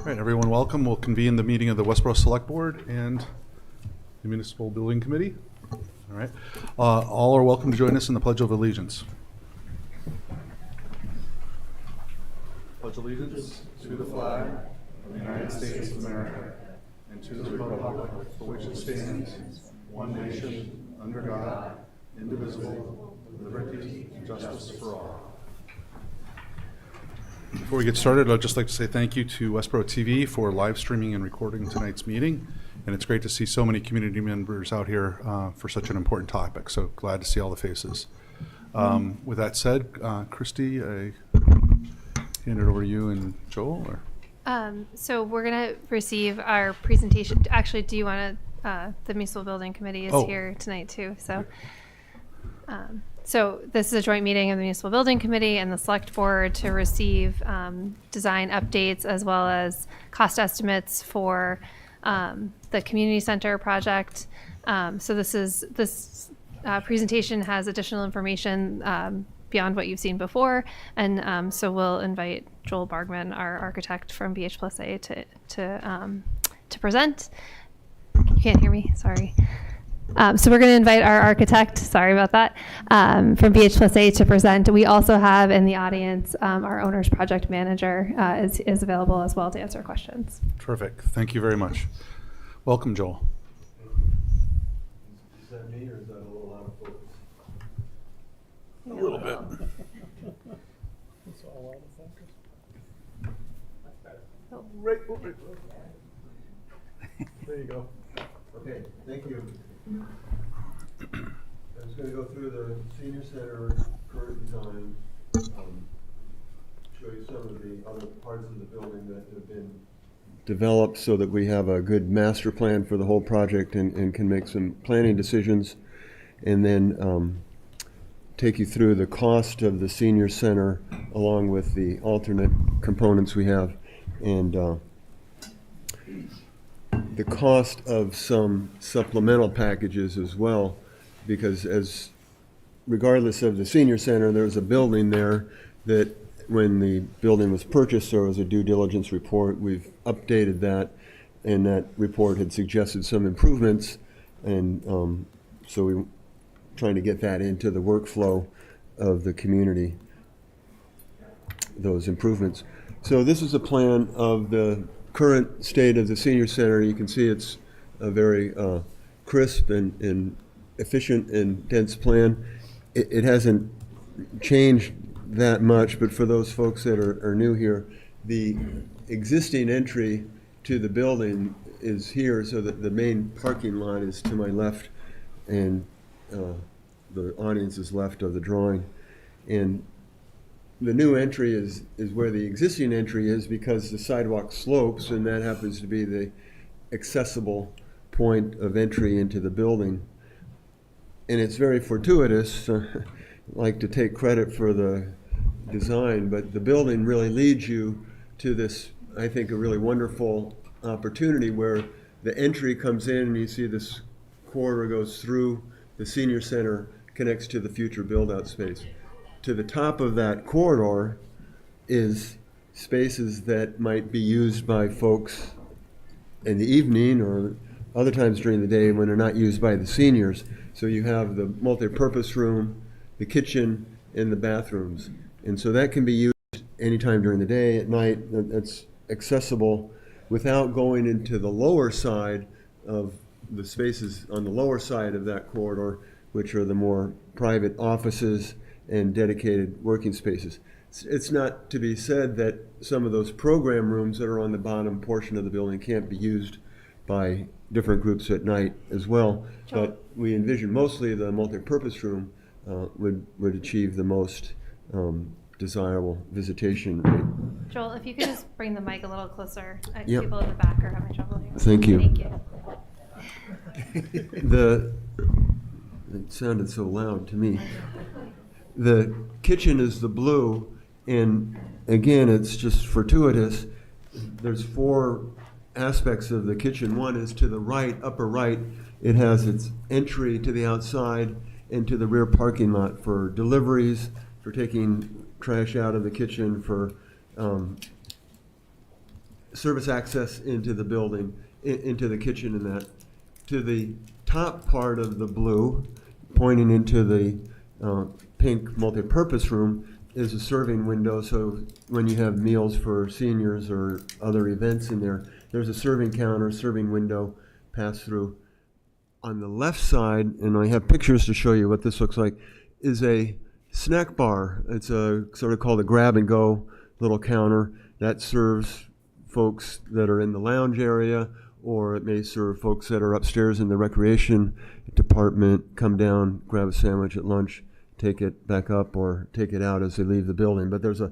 right, everyone welcome. We'll convene the meeting of the Westborough Select Board and the Municipal Building Committee. All right. All are welcome to join us in the Pledge of Allegiance. Pledge allegiance to the flag of the United States of America and to the republic for which it stands, one nation, under God, indivisible, with liberty and justice for all. Before we get started, I'd just like to say thank you to Westborough TV for live streaming and recording tonight's meeting. And it's great to see so many community members out here for such an important topic. So glad to see all the faces. With that said, Christy, I hand it over to you and Joel. Or? So we're going to receive our presentation. Actually, do you want to, the Municipal Building Committee is here tonight too. So this is a joint meeting of the Municipal Building Committee and the Select Board to receive design updates as well as cost estimates for the community center project. So this presentation has additional information beyond what you've seen before, and so we'll invite Joel Bargman, our architect from BH+A, to present. You can't hear me, sorry. So we're going to invite our architect, sorry about that, from BH+A to present. We also have in the audience our owner's project manager is available as well to answer questions. Terrific. Thank you very much. Welcome, Joel. Is that me or is that a little out of focus? A little bit. It's all out of focus. Right. There you go. Okay, thank you. I was going to go through the senior center current design, show you some of the other parts of the building that have been developed so that we have a good master plan for the whole project and can make some planning decisions, and then take you through the cost of the senior center along with the alternate components we have, and the cost of some supplemental packages as well, because regardless of the senior center, there's a building there that when the building was purchased, there was a due diligence report. We've updated that, and that report had suggested some improvements, and so we're trying to get that into the workflow of the community, those improvements. So this is a plan of the current state of the senior center. You can see it's a very crisp and efficient and dense plan. It hasn't changed that much, but for those folks that are new here, the existing entry to the building is here, so that the main parking lot is to my left, and the audience is left of the drawing. And the new entry is where the existing entry is, because the sidewalk slopes, and that happens to be the accessible point of entry into the building. And it's very fortuitous. I like to take credit for the design, but the building really leads you to this, I think, a really wonderful opportunity where the entry comes in and you see this corridor goes through the senior center, connects to the future build-out space. To the top of that corridor is spaces that might be used by folks in the evening or other times during the day when they're not used by the seniors. So you have the multi-purpose room, the kitchen, and the bathrooms. And so that can be used anytime during the day, at night. That's accessible without going into the lower side of the spaces on the lower side of that corridor, which are the more private offices and dedicated working spaces. It's not to be said that some of those program rooms that are on the bottom portion of the building can't be used by different groups at night as well. Joel. But we envision mostly the multi-purpose room would achieve the most desirable visitation rate. Joel, if you could just bring the mic a little closer. Yep. People in the back are having trouble hearing. Thank you. Thank you. It sounded so loud to me. The kitchen is the blue, and again, it's just fortuitous. There's 4 aspects of the kitchen. One is to the right, upper right. It has its entry to the outside and to the rear parking lot for deliveries, for taking trash out of the kitchen, for service access into the building, into the kitchen and that. To the top part of the blue, pointing into the pink multi-purpose room, is a serving window. So when you have meals for seniors or other events in there, there's a serving counter, serving window, pass through. On the left side, and I have pictures to show you what this looks like, is a snack bar. It's a sort of called a grab and go little counter that serves folks that are in the lounge area, or it may serve folks that are upstairs in the recreation department, come down, grab a sandwich at lunch, take it back up, or take it out as they leave the building. But there's a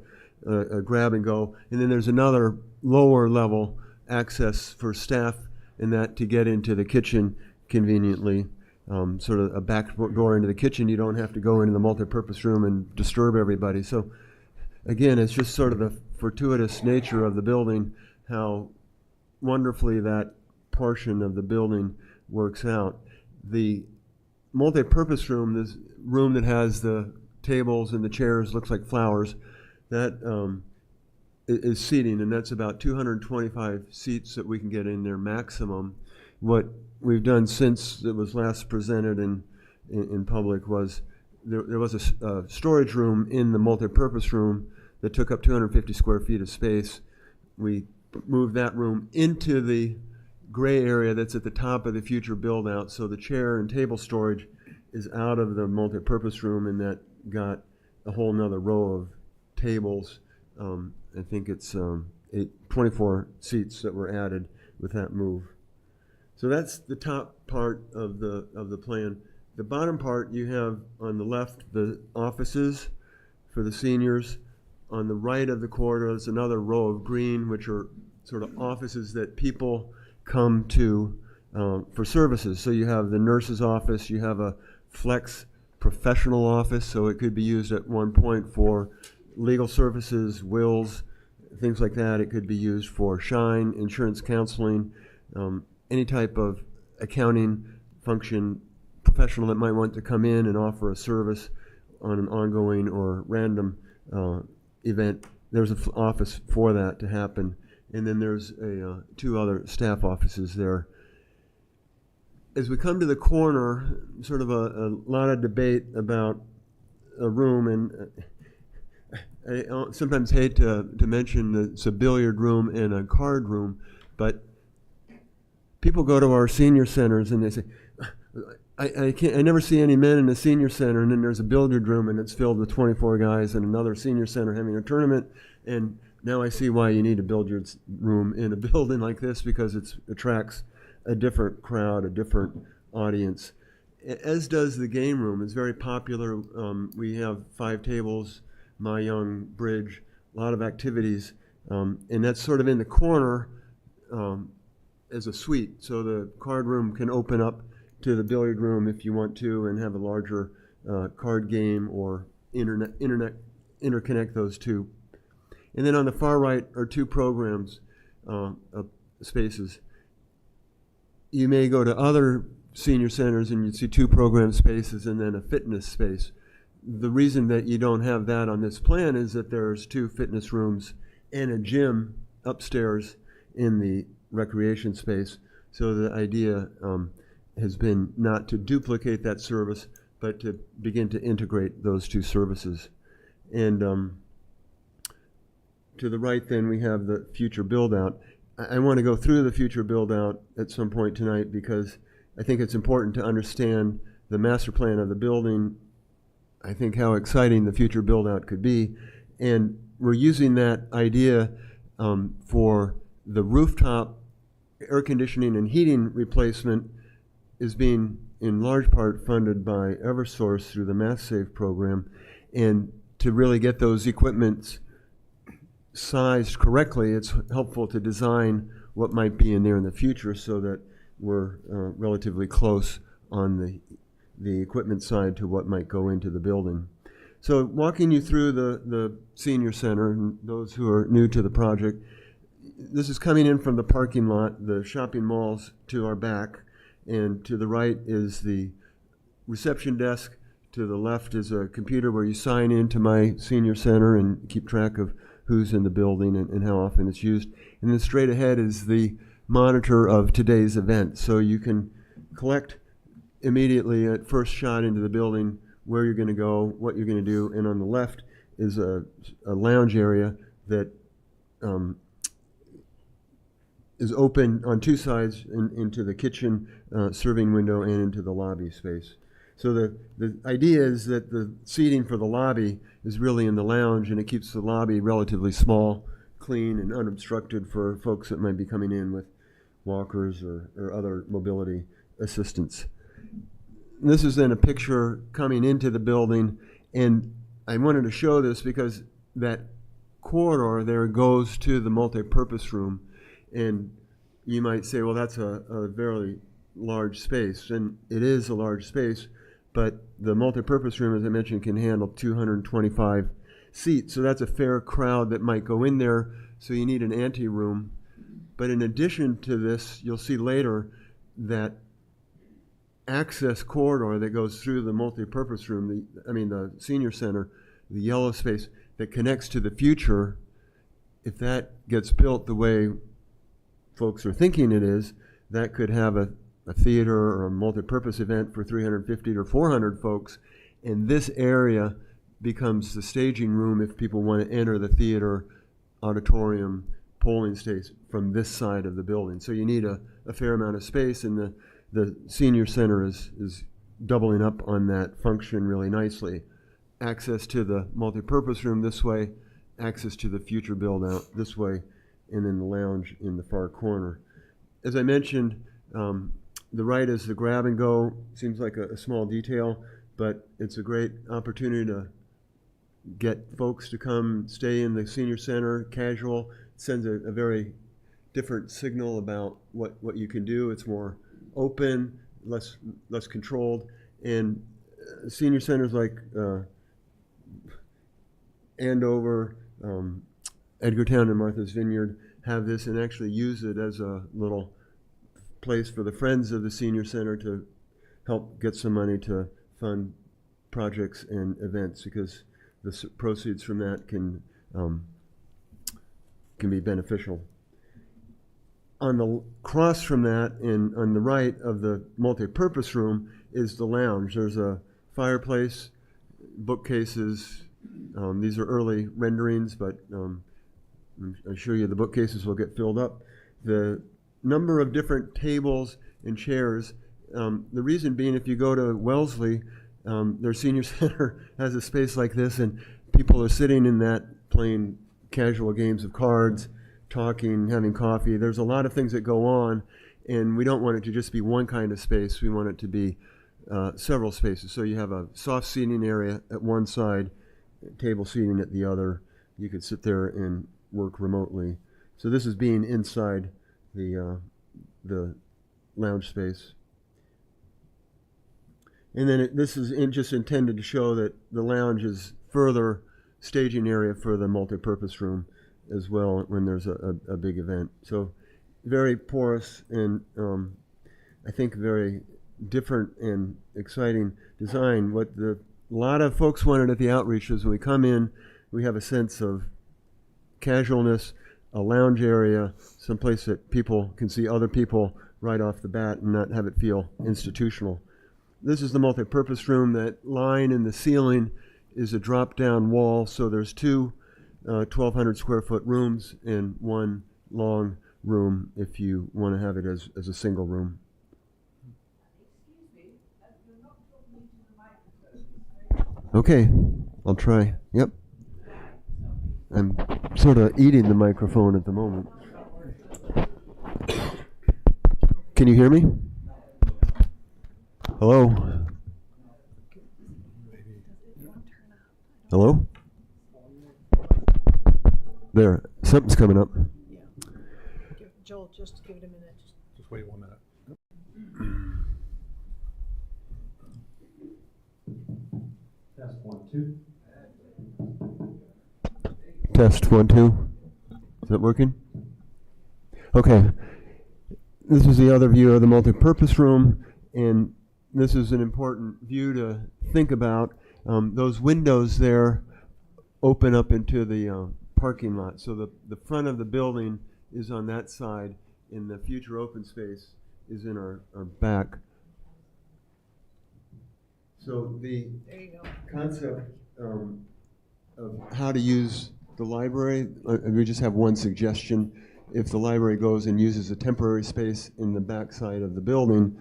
grab and go, and then there's another lower level access for staff and that to get into the kitchen conveniently, sort of a back door into the kitchen. You don't have to go into the multi-purpose room and disturb everybody. So again, it's just sort of the fortuitous nature of the building, how wonderfully that portion of the building works out. The multi-purpose room, this room that has the tables and the chairs, looks like flowers, that is seating, and that's about 225 seats that we can get in there maximum. What we've done since it was last presented in public was there was a storage room in the multi-purpose room that took up 250 square feet of space. We moved that room into the gray area that's at the top of the future build out, so the chair and table storage is out of the multi-purpose room, and that got a whole nother row of tables. I think it's 24 seats that were added with that move. So that's the top part of the plan. The bottom part, you have on the left the offices for the seniors. On the right of the corridor is another row of green, which are sort of offices that people come to for services. So you have the nurse's office, you have a flex professional office, so it could be used at one point for legal services, wills, things like that. It could be used for Shine, insurance counseling, any type of accounting function professional that might want to come in and offer a service on an ongoing or random event. There's an office for that to happen. And then there's two other staff offices there. As we come to the corner, sort of a lot of debate about a room, and I sometimes hate to mention that it's a billiard room and a card room, but people go to our senior centers and they say, I never see any men in a senior center, and then there's a billiard room and it's filled with 24 guys, and another senior center having a tournament, and now I see why you need a billiard room in a building like this, because it attracts a different crowd, a different audience. As does the game room. It's very popular. We have 5 tables, Mahjong, bridge, a lot of activities, and that's sort of in the corner as a suite. So the card room can open up to the billiard room if you want to, and have a larger card game, or interconnect those two. And then on the far right are 2 programs spaces. You may go to other senior centers and you'd see 2 program spaces and then a fitness space. The reason that you don't have that on this plan is that there's 2 fitness rooms and a gym upstairs in the recreation space. So the idea has been not to duplicate that service, but to begin to integrate those 2 services. And to the right then we have the future build-out. I want to go through the future build-out at some point tonight, because I think it's important to understand the master plan of the building. I think how exciting the future build-out could be. And we're using that idea for the rooftop air conditioning and heating replacement is being in large part funded by Eversource through the MassSave program. And to really get those equipments sized correctly, it's helpful to design what might be in there in the future, so that we're relatively close on the equipment side to what might go into the building. So walking you through the senior center, and those who are new to the project, this is coming in from the parking lot, the shopping malls to our back, and to the right is the reception desk. To the left is a computer where you sign into My Senior Center and keep track of who's in the building and how often it's used. And then straight ahead is the monitor of today's event. So you can collect immediately at first shot into the building where you're going to go, what you're going to do. And on the left is a lounge area that is open on two sides into the kitchen serving window and into the lobby space. So the idea is that the seating for the lobby is really in the lounge, and it keeps the lobby relatively small, clean, and unobstructed for folks that might be coming in with walkers or other mobility assistance. This is then a picture coming into the building, and I wanted to show this because that corridor there goes to the multi-purpose room, and you might say, well, that's a very large space, and it is a large space, but the multi-purpose room, as I mentioned, can handle 225 seats, so that's a fair crowd that might go in there, so you need an ante-room. But in addition to this, you'll see later that access corridor that goes through the multi-purpose room, the senior center, the yellow space that connects to the future, if that gets built the way folks are thinking it is, that could have a theater or a multi-purpose event for 350 or 400 folks, and this area becomes the staging room if people want to enter the theater, auditorium, polling stage from this side of the building. So you need a fair amount of space, and the senior center is doubling up on that function really nicely. Access to the multi-purpose room this way, access to the future build out this way, and then the lounge in the far corner. As I mentioned, the right is the grab and go. Seems like a small detail, but it's a great opportunity to get folks to come stay in the senior center, casual. It sends a very different signal about what you can do. It's more open, less controlled, and senior centers like Andover, Edgartown, and Martha's Vineyard have this and actually use it as a little place for the friends of the senior center to help get some money to fund projects and events, because the proceeds from that can be beneficial. On the cross from that, and on the right of the multi-purpose room, is the lounge. There's a fireplace, bookcases. These are early renderings, but I assure you the bookcases will get filled up. The number of different tables and chairs, the reason being, if you go to Wellesley, their senior center has a space like this, and people are sitting in that playing casual games of cards, talking, having coffee. There's a lot of things that go on, and we don't want it to just be one kind of space. We want it to be several spaces. So you have a soft seating area at one side, table seating at the other. You could sit there and work remotely. So this is being inside the lounge space. And then this is just intended to show that the lounge is further staging area for the multi-purpose room as well when there's a big event. So very porous and I think very different and exciting design. What a lot of folks wanted at the outreach is when we come in, we have a sense of casualness, a lounge area, someplace that people can see other people right off the bat and not have it feel institutional. This is the multi-purpose room. That line in the ceiling is a drop-down wall, so there's two 1,200 square foot rooms and one long room if you want to have it as a single room. Okay, I'll try. Yep. I'm sort of eating the microphone at the moment. Can you hear me? Hello? Hello? There, something's coming up. Yeah. Joel, just give it a minute. Just wait 1 minute. Test 1, 2. Test 1, 2. Is that working? Okay. This is the other view of the multi-purpose room, and this is an important view to think about. Those windows there open up into the parking lot. So the front of the building is on that side, and the future open space is in our back. So the There you go. concept of how to use the library, we just have one suggestion. If the library goes and uses a temporary space in the back side of the building,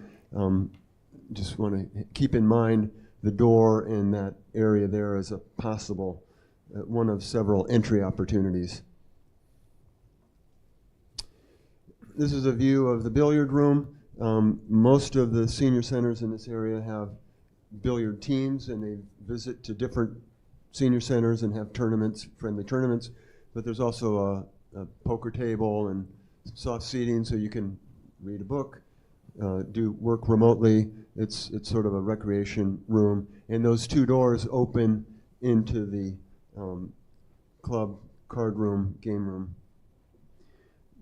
just want to keep in mind the door and that area there as a possible, one of several entry opportunities. This is a view of the billiard room. Most of the senior centers in this area have billiard teams, and they visit to different senior centers and have tournaments, friendly tournaments. But there's also a poker table and soft seating, so you can read a book, do work remotely. It's sort of a recreation room, and those two doors open into the club, card room, game room.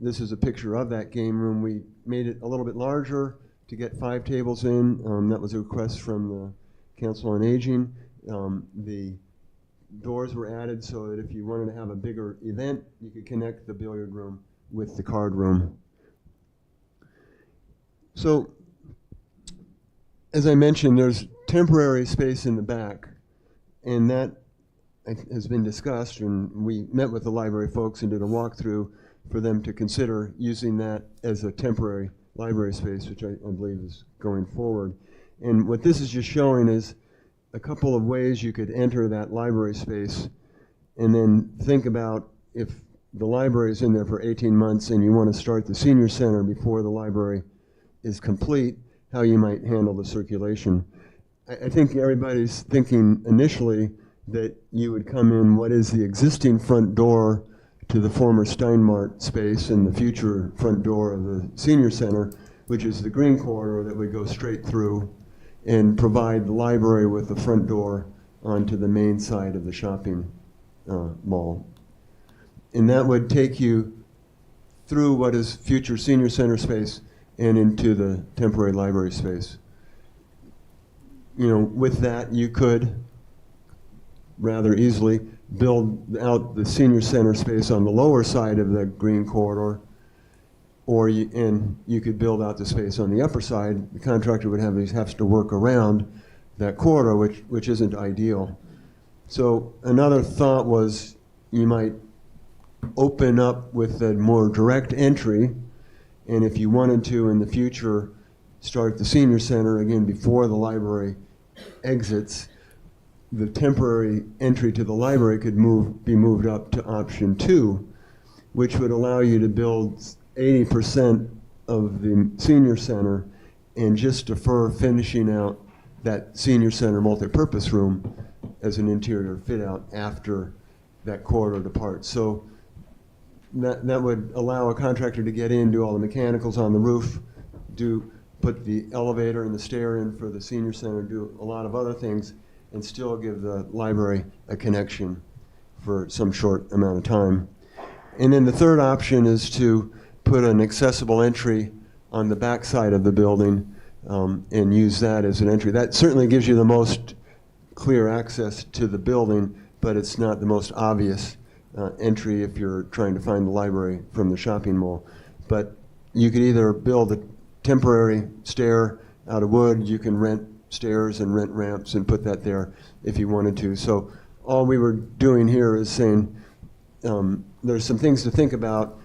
This is a picture of that game room. We made it a little bit larger to get 5 tables in. That was a request from the Council on Aging. The doors were added so that if you wanted to have a bigger event, you could connect the billiard room with the card room. So, as I mentioned, there's temporary space in the back, and that has been discussed, and we met with the library folks and did a walkthrough for them to consider using that as a temporary library space, which I believe is going forward. And what this is just showing is a couple of ways you could enter that library space, and then think about if the library is in there for 18 months and you want to start the senior center before the library is complete, how you might handle the circulation. I think everybody's thinking initially that you would come in what is the existing front door to the former Steinmart space and the future front door of the senior center, which is the green corridor that would go straight through and provide the library with the front door onto the main side of the shopping mall. And that would take you through what is future senior center space and into the temporary library space. You know, with that, you could rather easily build out the senior center space on the lower side of the green corridor, or you could build out the space on the upper side. The contractor would have to work around that corridor, which isn't ideal. So another thought was you might open up with a more direct entry, and if you wanted to in the future start the senior center again before the library exits, the temporary entry to the library could be moved up to option 2, which would allow you to build 80% of the senior center and just defer finishing out that senior center multipurpose room as an interior fit out after that corridor departs. So that would allow a contractor to get in, do all the mechanicals on the roof, put the elevator and the stair in for the senior center, do a lot of other things, and still give the library a connection for some short amount of time. And then the third option is to put an accessible entry on the back side of the building and use that as an entry. That certainly gives you the most clear access to the building, but it's not the most obvious entry if you're trying to find the library from the shopping mall. But you could either build a temporary stair out of wood, you can rent stairs and rent ramps and put that there if you wanted to. So all we were doing here is saying there's some things to think about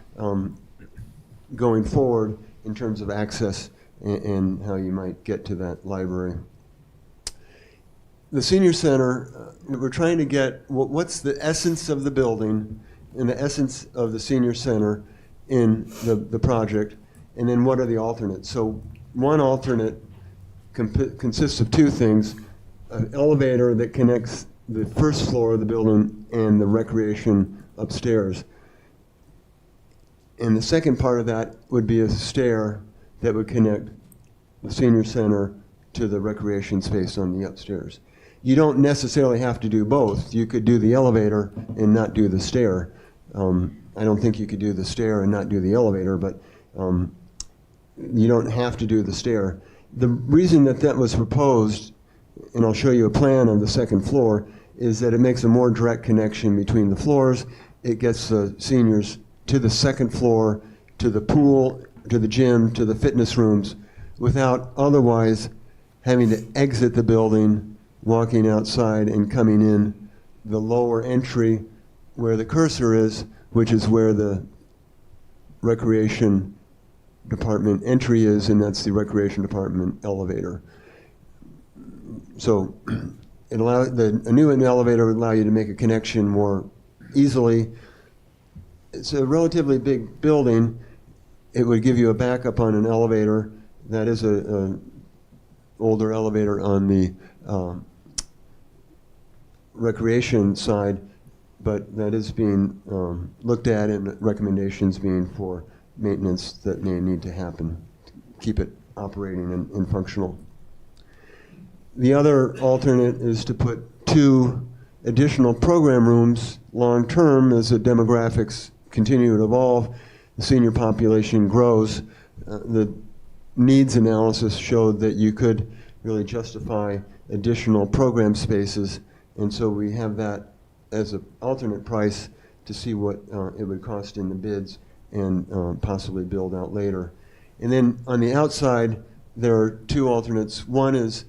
going forward in terms of access and how you might get to that library. The senior center, we're trying to get what's the essence of the building and the essence of the senior center in the project, and then what are the alternates. So one alternate consists of 2 things: an elevator that connects the first floor of the building and the recreation upstairs. And the second part of that would be a stair that would connect the senior center to the recreation space on the upstairs. You don't necessarily have to do both. You could do the elevator and not do the stair. I don't think you could do the stair and not do the elevator, but you don't have to do the stair. The reason that was proposed, and I'll show you a plan of the second floor, is that it makes a more direct connection between the floors, it gets the seniors to the second floor, to the pool, to the gym, to the fitness rooms, without otherwise having to exit the building, walking outside and coming in the lower entry where the cursor is, which is where the recreation department entry is, and that's the recreation department elevator. So a new elevator would allow you to make a connection more easily. It's a relatively big building. It would give you a backup on an elevator. That is a older elevator on the recreation side, but that is being looked at, and recommendations being for maintenance that may need to happen to keep it operating and functional. The other alternate is to put 2 additional program rooms long-term as the demographics continue to evolve, the senior population grows. The needs analysis showed that you could really justify additional program spaces, and so we have that as an alternate price to see what it would cost in the bids and possibly build out later. And then on the outside, there are 2 alternates. One is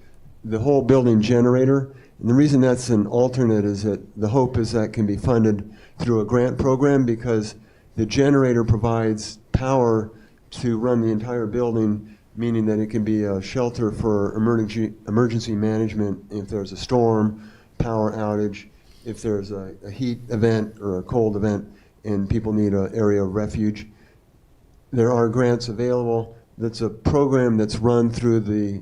the whole building generator, and the reason that's an alternate is that the hope is that can be funded through a grant program, because the generator provides power to run the entire building, meaning that it can be a shelter for emergency management if there's a storm, power outage, if there's a heat event or a cold event and people need an area of refuge. There are grants available. That's a program that's run through the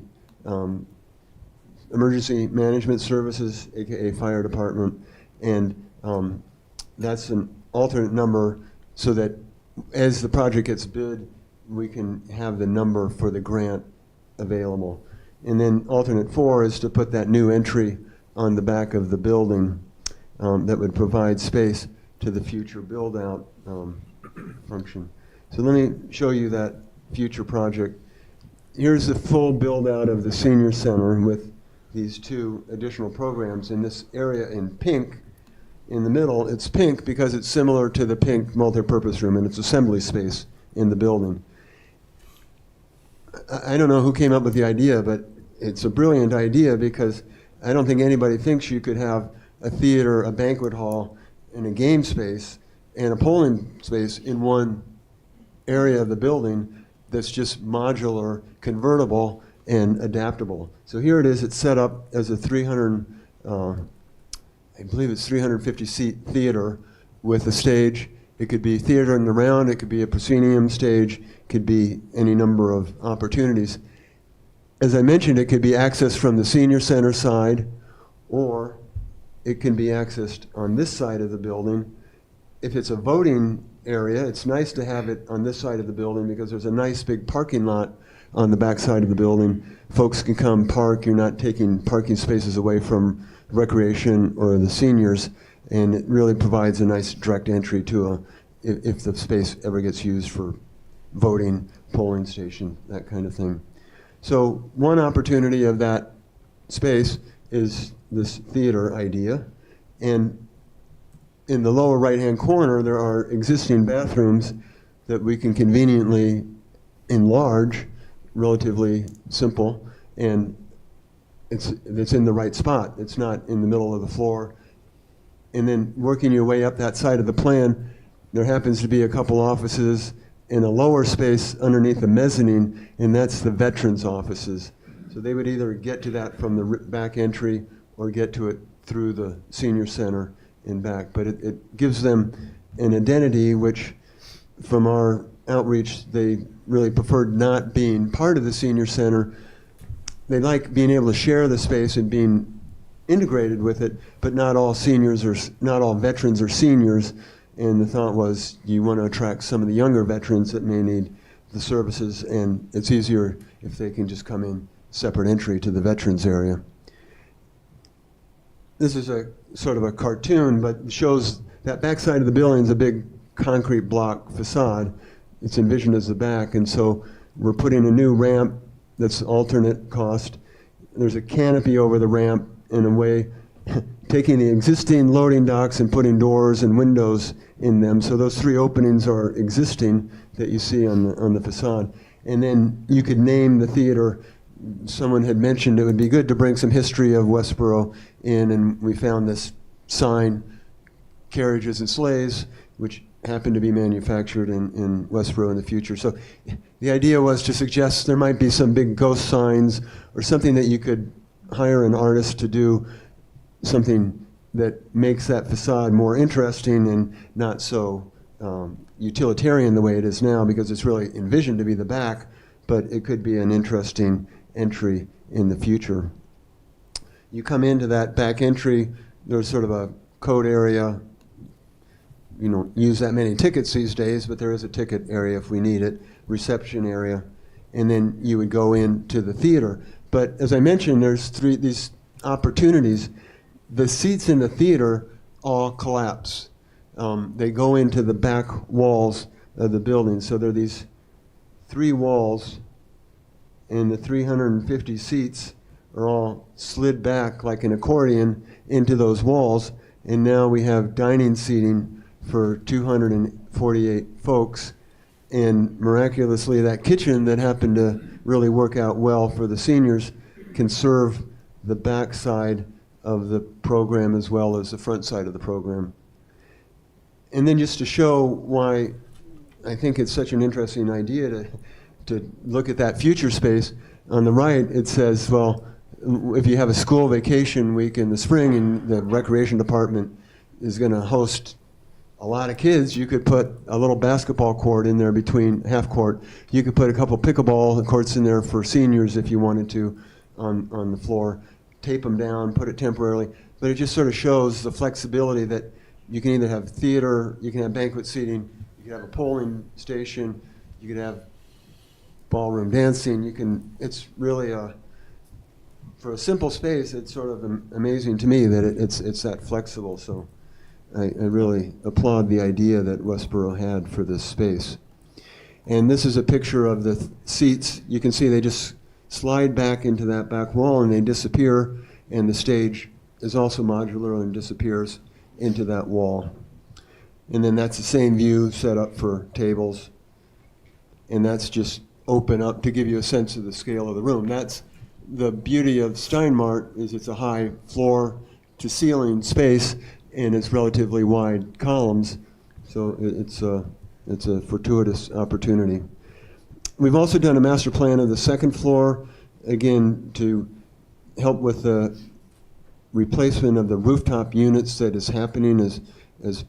Emergency Management Services, aka Fire Department, and that's an alternate number so that as the project gets bid, we can have the number for the grant available. And then alternate 4 is to put that new entry on the back of the building that would provide space to the future build-out function. So let me show you that future project. Here's the full build-out of the senior center with these 2 additional programs. In this area in pink, in the middle, it's pink because it's similar to the pink multipurpose room, and it's assembly space in the building. I don't know who came up with the idea, but it's a brilliant idea, because I don't think anybody thinks you could have a theater, a banquet hall, and a game space, and a polling space in one area of the building that's just modular, convertible, and adaptable. So here it is. It's set up as a 350-seat theater with a stage. It could be theater in the round. It could be a proscenium stage. It could be any number of opportunities. As I mentioned, it could be accessed from the senior center side, or it can be accessed on this side of the building. If it's a voting area, it's nice to have it on this side of the building because there's a nice big parking lot on the back side of the building. Folks can come park. You're not taking parking spaces away from recreation or the seniors, and it really provides a nice direct entry to if the space ever gets used for voting, polling station, that kind of thing. So one opportunity of that space is this theater idea, and in the lower right-hand corner there are existing bathrooms that we can conveniently enlarge, relatively simple, and it's in the right spot. It's not in the middle of the floor. And then working your way up that side of the plan, there happens to be a couple offices in a lower space underneath the mezzanine, and that's the veterans' offices. So they would either get to that from the back entry or get to it through the senior center and back. But it gives them an identity, which from our outreach, they really preferred not being part of the senior center. They like being able to share the space and being integrated with it, but not all seniors or not all veterans are seniors. And the thought was, you want to attract some of the younger veterans that may need the services, and it's easier if they can just come in separate entry to the veterans area. This is a sort of a cartoon, but shows that backside of the building is a big concrete block facade. It's envisioned as the back, and so we're putting a new ramp that's alternate cost. There's a canopy over the ramp in a way taking the existing loading docks and putting doors and windows in them. So those 3 openings are existing that you see on the facade. And then you could name the theater. Someone had mentioned it would be good to bring some history of Westborough in, and we found this sign, Carriages and Sleighs, which happened to be manufactured in Westborough in the future. So the idea was to suggest there might be some big ghost signs or something that you could hire an artist to do, something that makes that facade more interesting and not so utilitarian the way it is now, because it's really envisioned to be the back, but it could be an interesting entry in the future. You come into that back entry, there's sort of a code area. You don't use that many tickets these days, but there is a ticket area if we need it, reception area, and then you would go into the theater. But as I mentioned, there's these opportunities. The seats in the theater all collapse. They go into the back walls of the building. So there are these 3 walls, and the 350 seats are all slid back like an accordion into those walls. And now we have dining seating for 248 folks. And miraculously, that kitchen that happened to really work out well for the seniors can serve the back side of the program as well as the front side of the program. And then just to show why I think it's such an interesting idea to look at that future space, on the right it says, well, if you have a school vacation week in the spring and the recreation department is going to host a lot of kids, you could put a little basketball court in there between half court. You could put a couple pickleball courts in there for seniors if you wanted to on the floor. Tape them down, put it temporarily. But it just sort of shows the flexibility that you can either have theater, you can have banquet seating, you can have a polling station, you could have ballroom dancing. It's really for a simple space, it's sort of amazing to me that it's that flexible. So I really applaud the idea that Westborough had for this space. And this is a picture of the seats. You can see they just slide back into that back wall and they disappear, and the stage is also modular and disappears into that wall. And then that's the same view set up for tables. And that's just open up to give you a sense of the scale of the room. That's the beauty of Steinmart, is it's a high floor to ceiling space, and it's relatively wide columns. So it's a fortuitous opportunity. We've also done a master plan of the second floor, again, to help with the replacement of the rooftop units that is happening as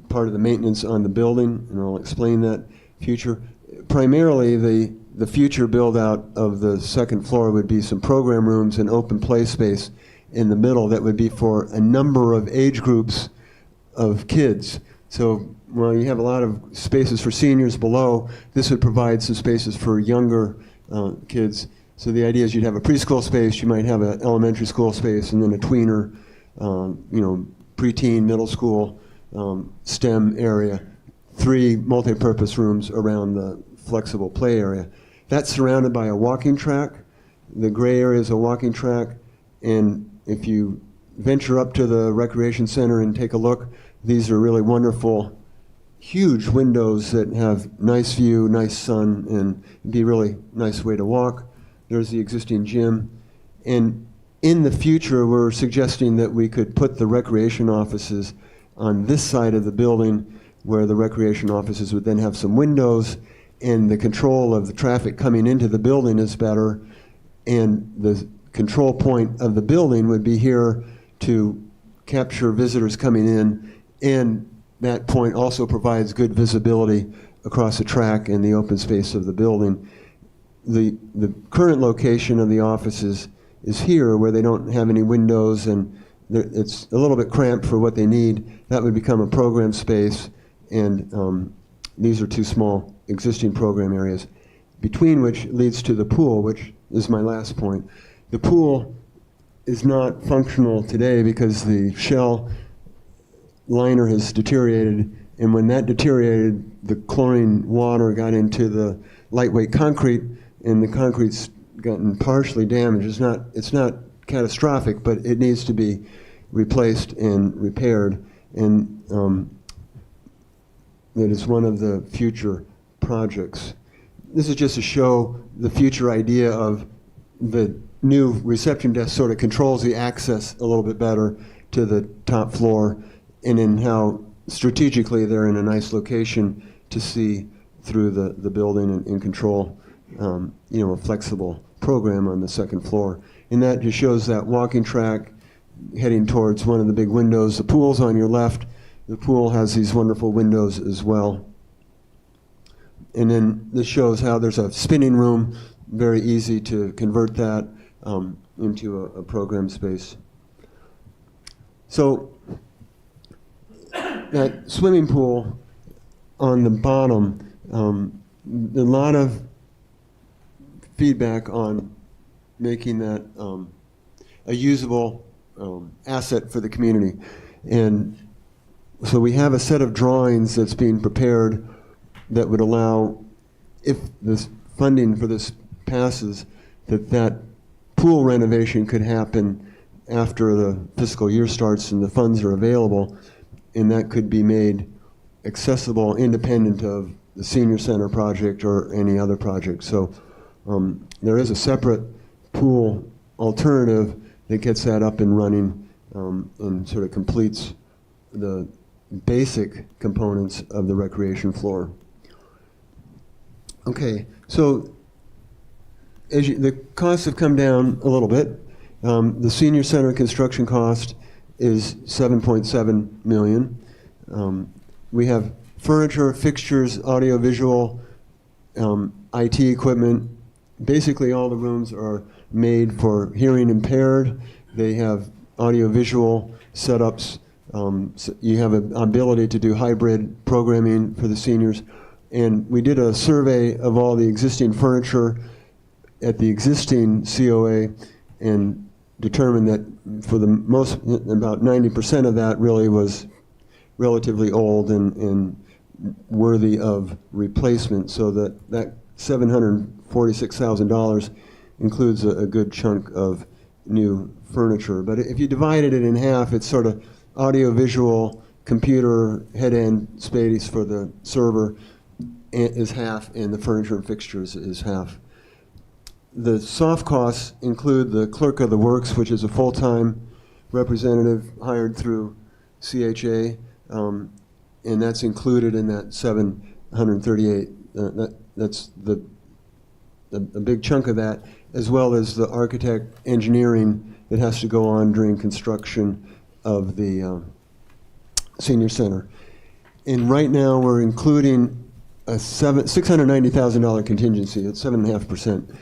part of the maintenance on the building, and I'll explain that future. Primarily, the future build-out of the second floor would be some program rooms and open play space in the middle that would be for a number of age groups of kids. So while you have a lot of spaces for seniors below, this would provide some spaces for younger kids. So the idea is you'd have a preschool space, you might have an elementary school space, and then a tweener, preteen, middle school, STEM area. 3 multi-purpose rooms around the flexible play area. That's surrounded by a walking track. The gray area is a walking track, and if you venture up to the recreation center and take a look, these are really wonderful, huge windows that have nice view, nice sun, and it'd be a really nice way to walk. There's the existing gym. And in the future, we're suggesting that we could put the recreation offices on this side of the building, where the recreation offices would then have some windows, and the control of the traffic coming into the building is better, and the control point of the building would be here to capture visitors coming in, and that point also provides good visibility across the track and the open space of the building. The current location of the offices is here, where they don't have any windows, and it's a little bit cramped for what they need. That would become a program space, and these are 2 small existing program areas, between which leads to the pool, which is my last point. The pool is not functional today because the shell liner has deteriorated, and when that deteriorated, the chlorine water got into the lightweight concrete, and the concrete's gotten partially damaged. It's not catastrophic, but it needs to be replaced and repaired, and that is one of the future projects. This is just to show the future idea of the new reception desk sort of controls the access a little bit better to the top floor, and in how strategically they're in a nice location to see through the building and control a flexible program on the second floor. And that just shows that walking track heading towards one of the big windows. The pool's on your left. The pool has these wonderful windows as well. And then this shows how there's a spinning room, very easy to convert that into a program space. So that swimming pool on the bottom, a lot of feedback on making that a usable asset for the community. And so we have a set of drawings that's being prepared that would allow, if this funding for this passes, that pool renovation could happen after the fiscal year starts and the funds are available, and that could be made accessible independent of the senior center project or any other project. So there is a separate pool alternative that gets that up and running and sort of completes the basic components of the recreation floor. Okay, so the costs have come down a little bit. The senior center construction cost is $7.7 million. We have furniture, fixtures, audiovisual, IT equipment. Basically all the rooms are made for hearing impaired. They have audiovisual setups. So you have an ability to do hybrid programming for the seniors. And we did a survey of all the existing furniture at the existing COA and determined that for the most, about 90% of that really was relatively old and worthy of replacement, so that $746,000 includes a good chunk of new furniture. But if you divided it in half, it's sort of audio-visual, computer, head-end space for the server is half, and the furniture and fixtures is half. The soft costs include the clerk of the works, which is a full-time representative hired through CHA, and that's included in that 738. That's a big chunk of that, as well as the architect engineering that has to go on during construction of the senior center. And right now we're including a $690,000 contingency at 7.5%.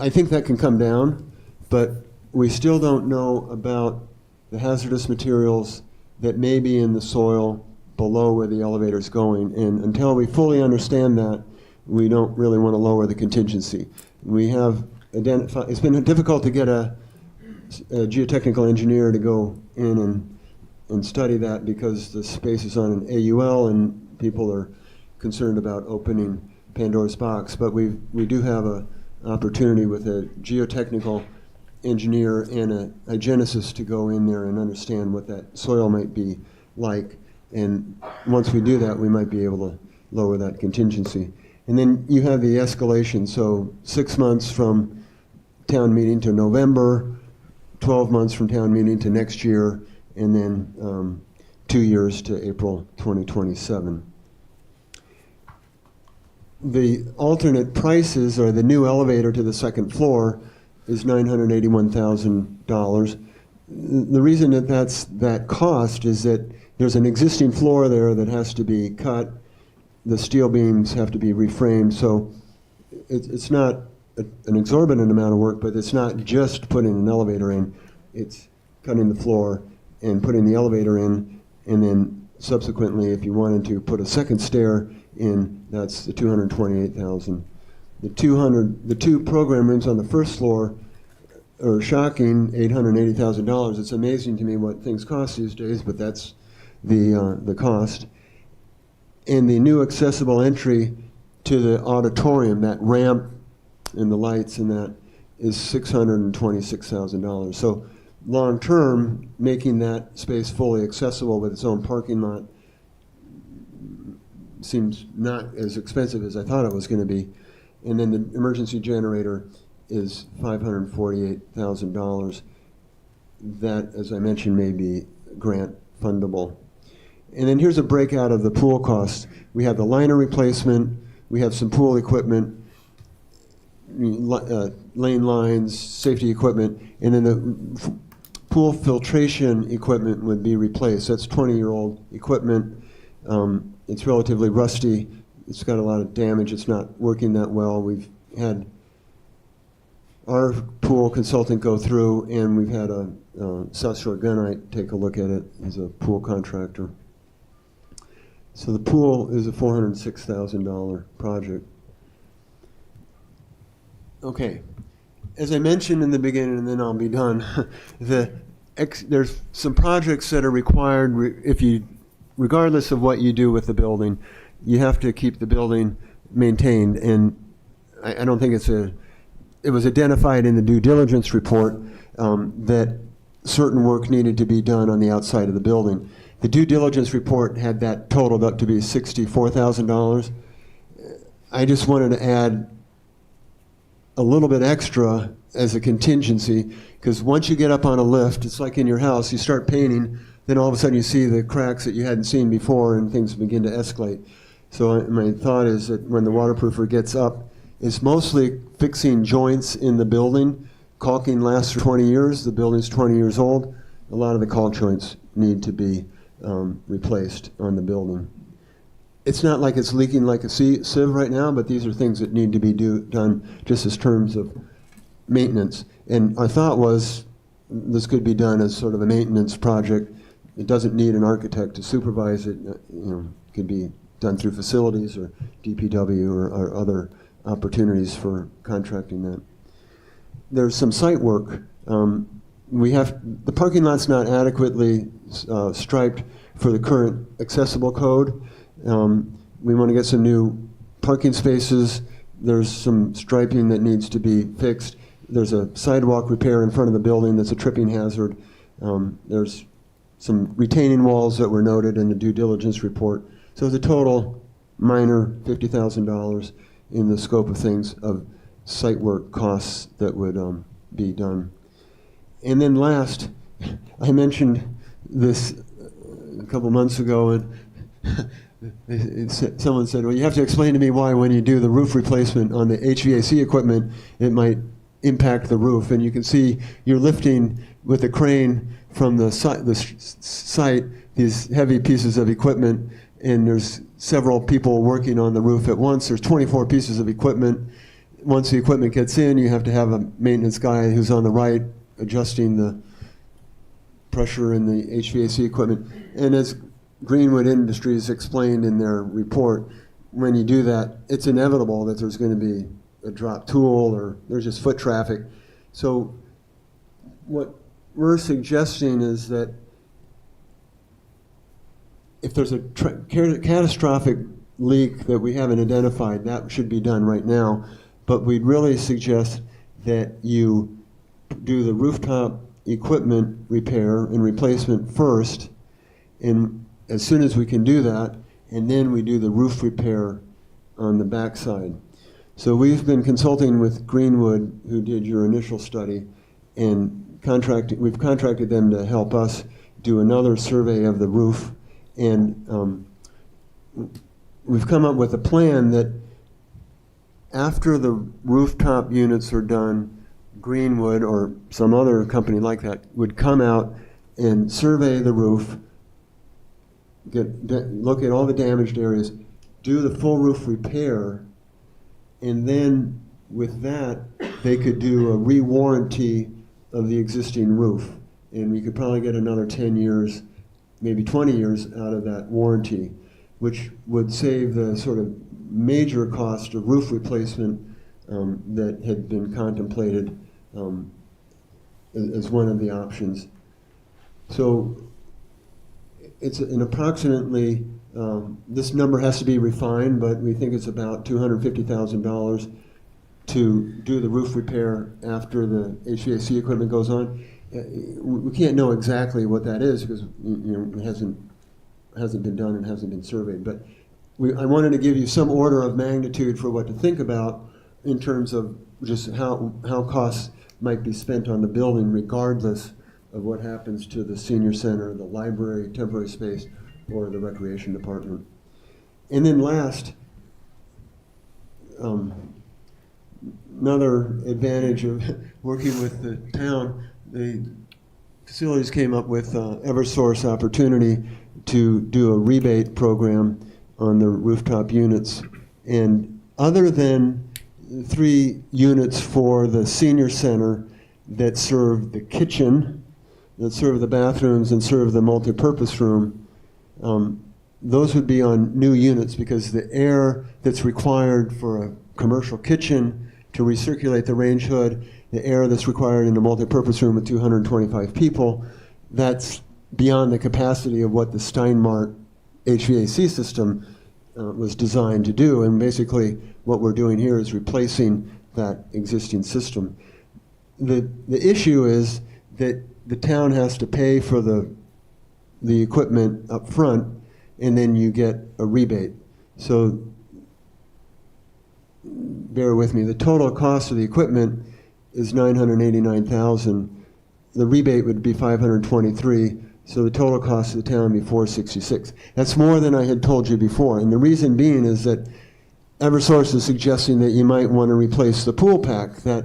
I think that can come down, but we still don't know about the hazardous materials that may be in the soil below where the elevator is going. And until we fully understand that, we don't really want to lower the contingency. We have identified, it's been difficult to get a geotechnical engineer to go in and study that because the space is on an AUL and people are concerned about opening Pandora's box. But we do have an opportunity with a geotechnical engineer and a hygienicist to go in there and understand what that soil might be like. And once we do that, we might be able to lower that contingency. And then you have the escalation, so 6 months from town meeting to November, 12 months from town meeting to next year, and then 2 years to April 2027. The alternate prices, or the new elevator to the second floor, is $981,000. The reason that that's that cost is that there's an existing floor there that has to be cut. The steel beams have to be reframed, so it's not an exorbitant amount of work, but it's not just putting an elevator in. It's cutting the floor and putting the elevator in, and then subsequently, if you wanted to put a second stair in, that's the $228,000. The two program rooms on the first floor are shocking, $880,000. It's amazing to me what things cost these days, but that's the cost. And the new accessible entry to the auditorium, that ramp and the lights and that, is $626,000. So long-term, making that space fully accessible with its own parking lot seems not as expensive as I thought it was going to be. And then the emergency generator is $548,000. That, as I mentioned, may be grant fundable. And then here's a breakout of the pool costs. We have the liner replacement, we have some pool equipment, lane lines, safety equipment, and then the pool filtration equipment would be replaced. That's 20-year-old equipment. It's relatively rusty. It's got a lot of damage. It's not working that well. We've had our pool consultant go through, and we've had a South Shore Gunite take a look at it as a pool contractor. So the pool is a $406,000 project. Okay, as I mentioned in the beginning, and then I'll be done, there's some projects that are required regardless of what you do with the building, you have to keep the building maintained. And I don't think it was identified in the due diligence report that certain work needed to be done on the outside of the building. The due diligence report had that totaled up to be $64,000. I just wanted to add a little bit extra as a contingency, because once you get up on a lift, it's like in your house, you start painting, then all of a sudden you see the cracks that you hadn't seen before and things begin to escalate. So my thought is that when the waterproofer gets up, it's mostly fixing joints in the building. Caulking lasts for 20 years. The building's 20 years old. A lot of the caulk joints need to be replaced on the building. It's not like it's leaking like a sieve right now, but these are things that need to be done just as terms of maintenance. And our thought was this could be done as sort of a maintenance project. It doesn't need an architect to supervise it. It could be done through facilities or DPW or other opportunities for contracting that. There's some site work. The parking lot's not adequately striped for the current accessible code. We want to get some new parking spaces. There's some striping that needs to be fixed. There's a sidewalk repair in front of the building that's a tripping hazard. There's some retaining walls that were noted in the due diligence report. So the total minor $50,000 in the scope of things of site work costs that would be done. And then last, I mentioned this a couple months ago, and someone said, well, you have to explain to me why when you do the roof replacement on the HVAC equipment, it might impact the roof. And you can see you're lifting with a crane from the site these heavy pieces of equipment, and there's several people working on the roof at once. There's 24 pieces of equipment. Once the equipment gets in, you have to have a maintenance guy who's on the right adjusting the pressure in the HVAC equipment. And as Greenwood Industries explained in their report, when you do that, it's inevitable that there's going to be a drop tool or there's just foot traffic. So what we're suggesting is that if there's a catastrophic leak that we haven't identified, that should be done right now. But we'd really suggest that you do the rooftop equipment repair and replacement first, and as soon as we can do that, and then we do the roof repair on the backside. So we've been consulting with Greenwood, who did your initial study, and we've contracted them to help us do another survey of the roof. And we've come up with a plan that after the rooftop units are done, Greenwood or some other company like that would come out and survey the roof, look at all the damaged areas, do the full roof repair, and then with that, they could do a re-warranty of the existing roof. And we could probably get another 10 years, maybe 20 years out of that warranty, which would save the sort of major cost of roof replacement that had been contemplated as one of the options. So it's an approximately, this number has to be refined, but we think it's about $250,000 to do the roof repair after the HVAC equipment goes on. We can't know exactly what that is because it hasn't been done and hasn't been surveyed. But I wanted to give you some order of magnitude for what to think about in terms of just how costs might be spent on the building regardless of what happens to the senior center, the library, temporary space, or the recreation department. And then last, another advantage of working with the town, the facilities came up with Eversource opportunity to do a rebate program on the rooftop units. And other than 3 units for the senior center that serve the kitchen, that serve the bathrooms, and serve the multipurpose room, those would be on new units because the air that's required for a commercial kitchen to recirculate the range hood, the air that's required in a multipurpose room with 225 people, that's beyond the capacity of what the Steinmart HVAC system was designed to do. And basically what we're doing here is replacing that existing system. The issue is that the town has to pay for the equipment up front, and then you get a rebate. So bear with me. The total cost of the equipment is $989,000. The rebate would be $523,000. So the total cost of the town would be $466,000. That's more than I had told you before. And the reason being is that Eversource is suggesting that you might want to replace the pool pack, that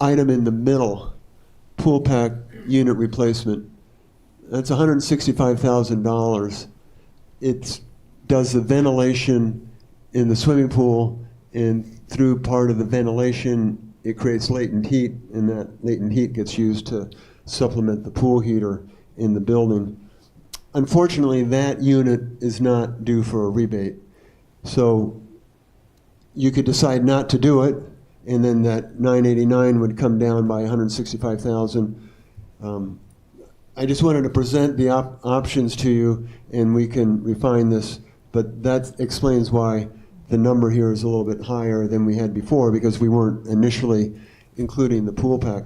item in the middle, pool pack unit replacement. That's $165,000. It does the ventilation in the swimming pool, and through part of the ventilation, it creates latent heat, and that latent heat gets used to supplement the pool heater in the building. Unfortunately, that unit is not due for a rebate. So you could decide not to do it, and then that $989,000 would come down by $165,000. I just wanted to present the options to you, and we can refine this, but that explains why the number here is a little bit higher than we had before, because we weren't initially including the pool pack.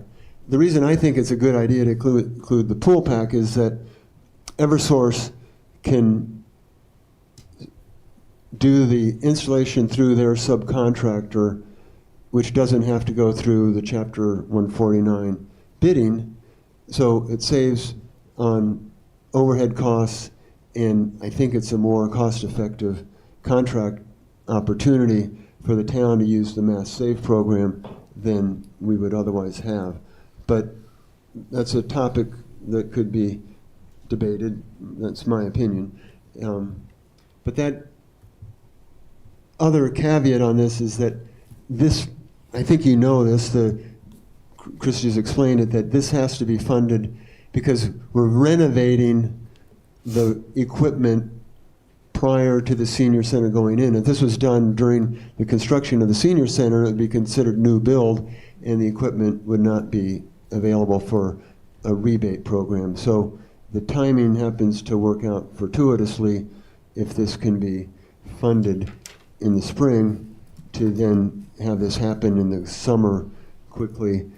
The reason I think it's a good idea to include the pool pack is that Eversource can do the installation through their subcontractor, which doesn't have to go through the Chapter 149 bidding. So it saves on overhead costs, and I think it's a more cost-effective contract opportunity for the town to use the Mass Save program than we would otherwise have. But that's a topic that could be debated. That's my opinion. But that other caveat on this is that this, I think you know this, Christy's explained it, that this has to be funded because we're renovating the equipment prior to the senior center going in. If this was done during the construction of the senior center, it would be considered new build, and the equipment would not be available for a rebate program. So the timing happens to work out fortuitously if this can be funded in the spring to then have this happen in the summer quickly,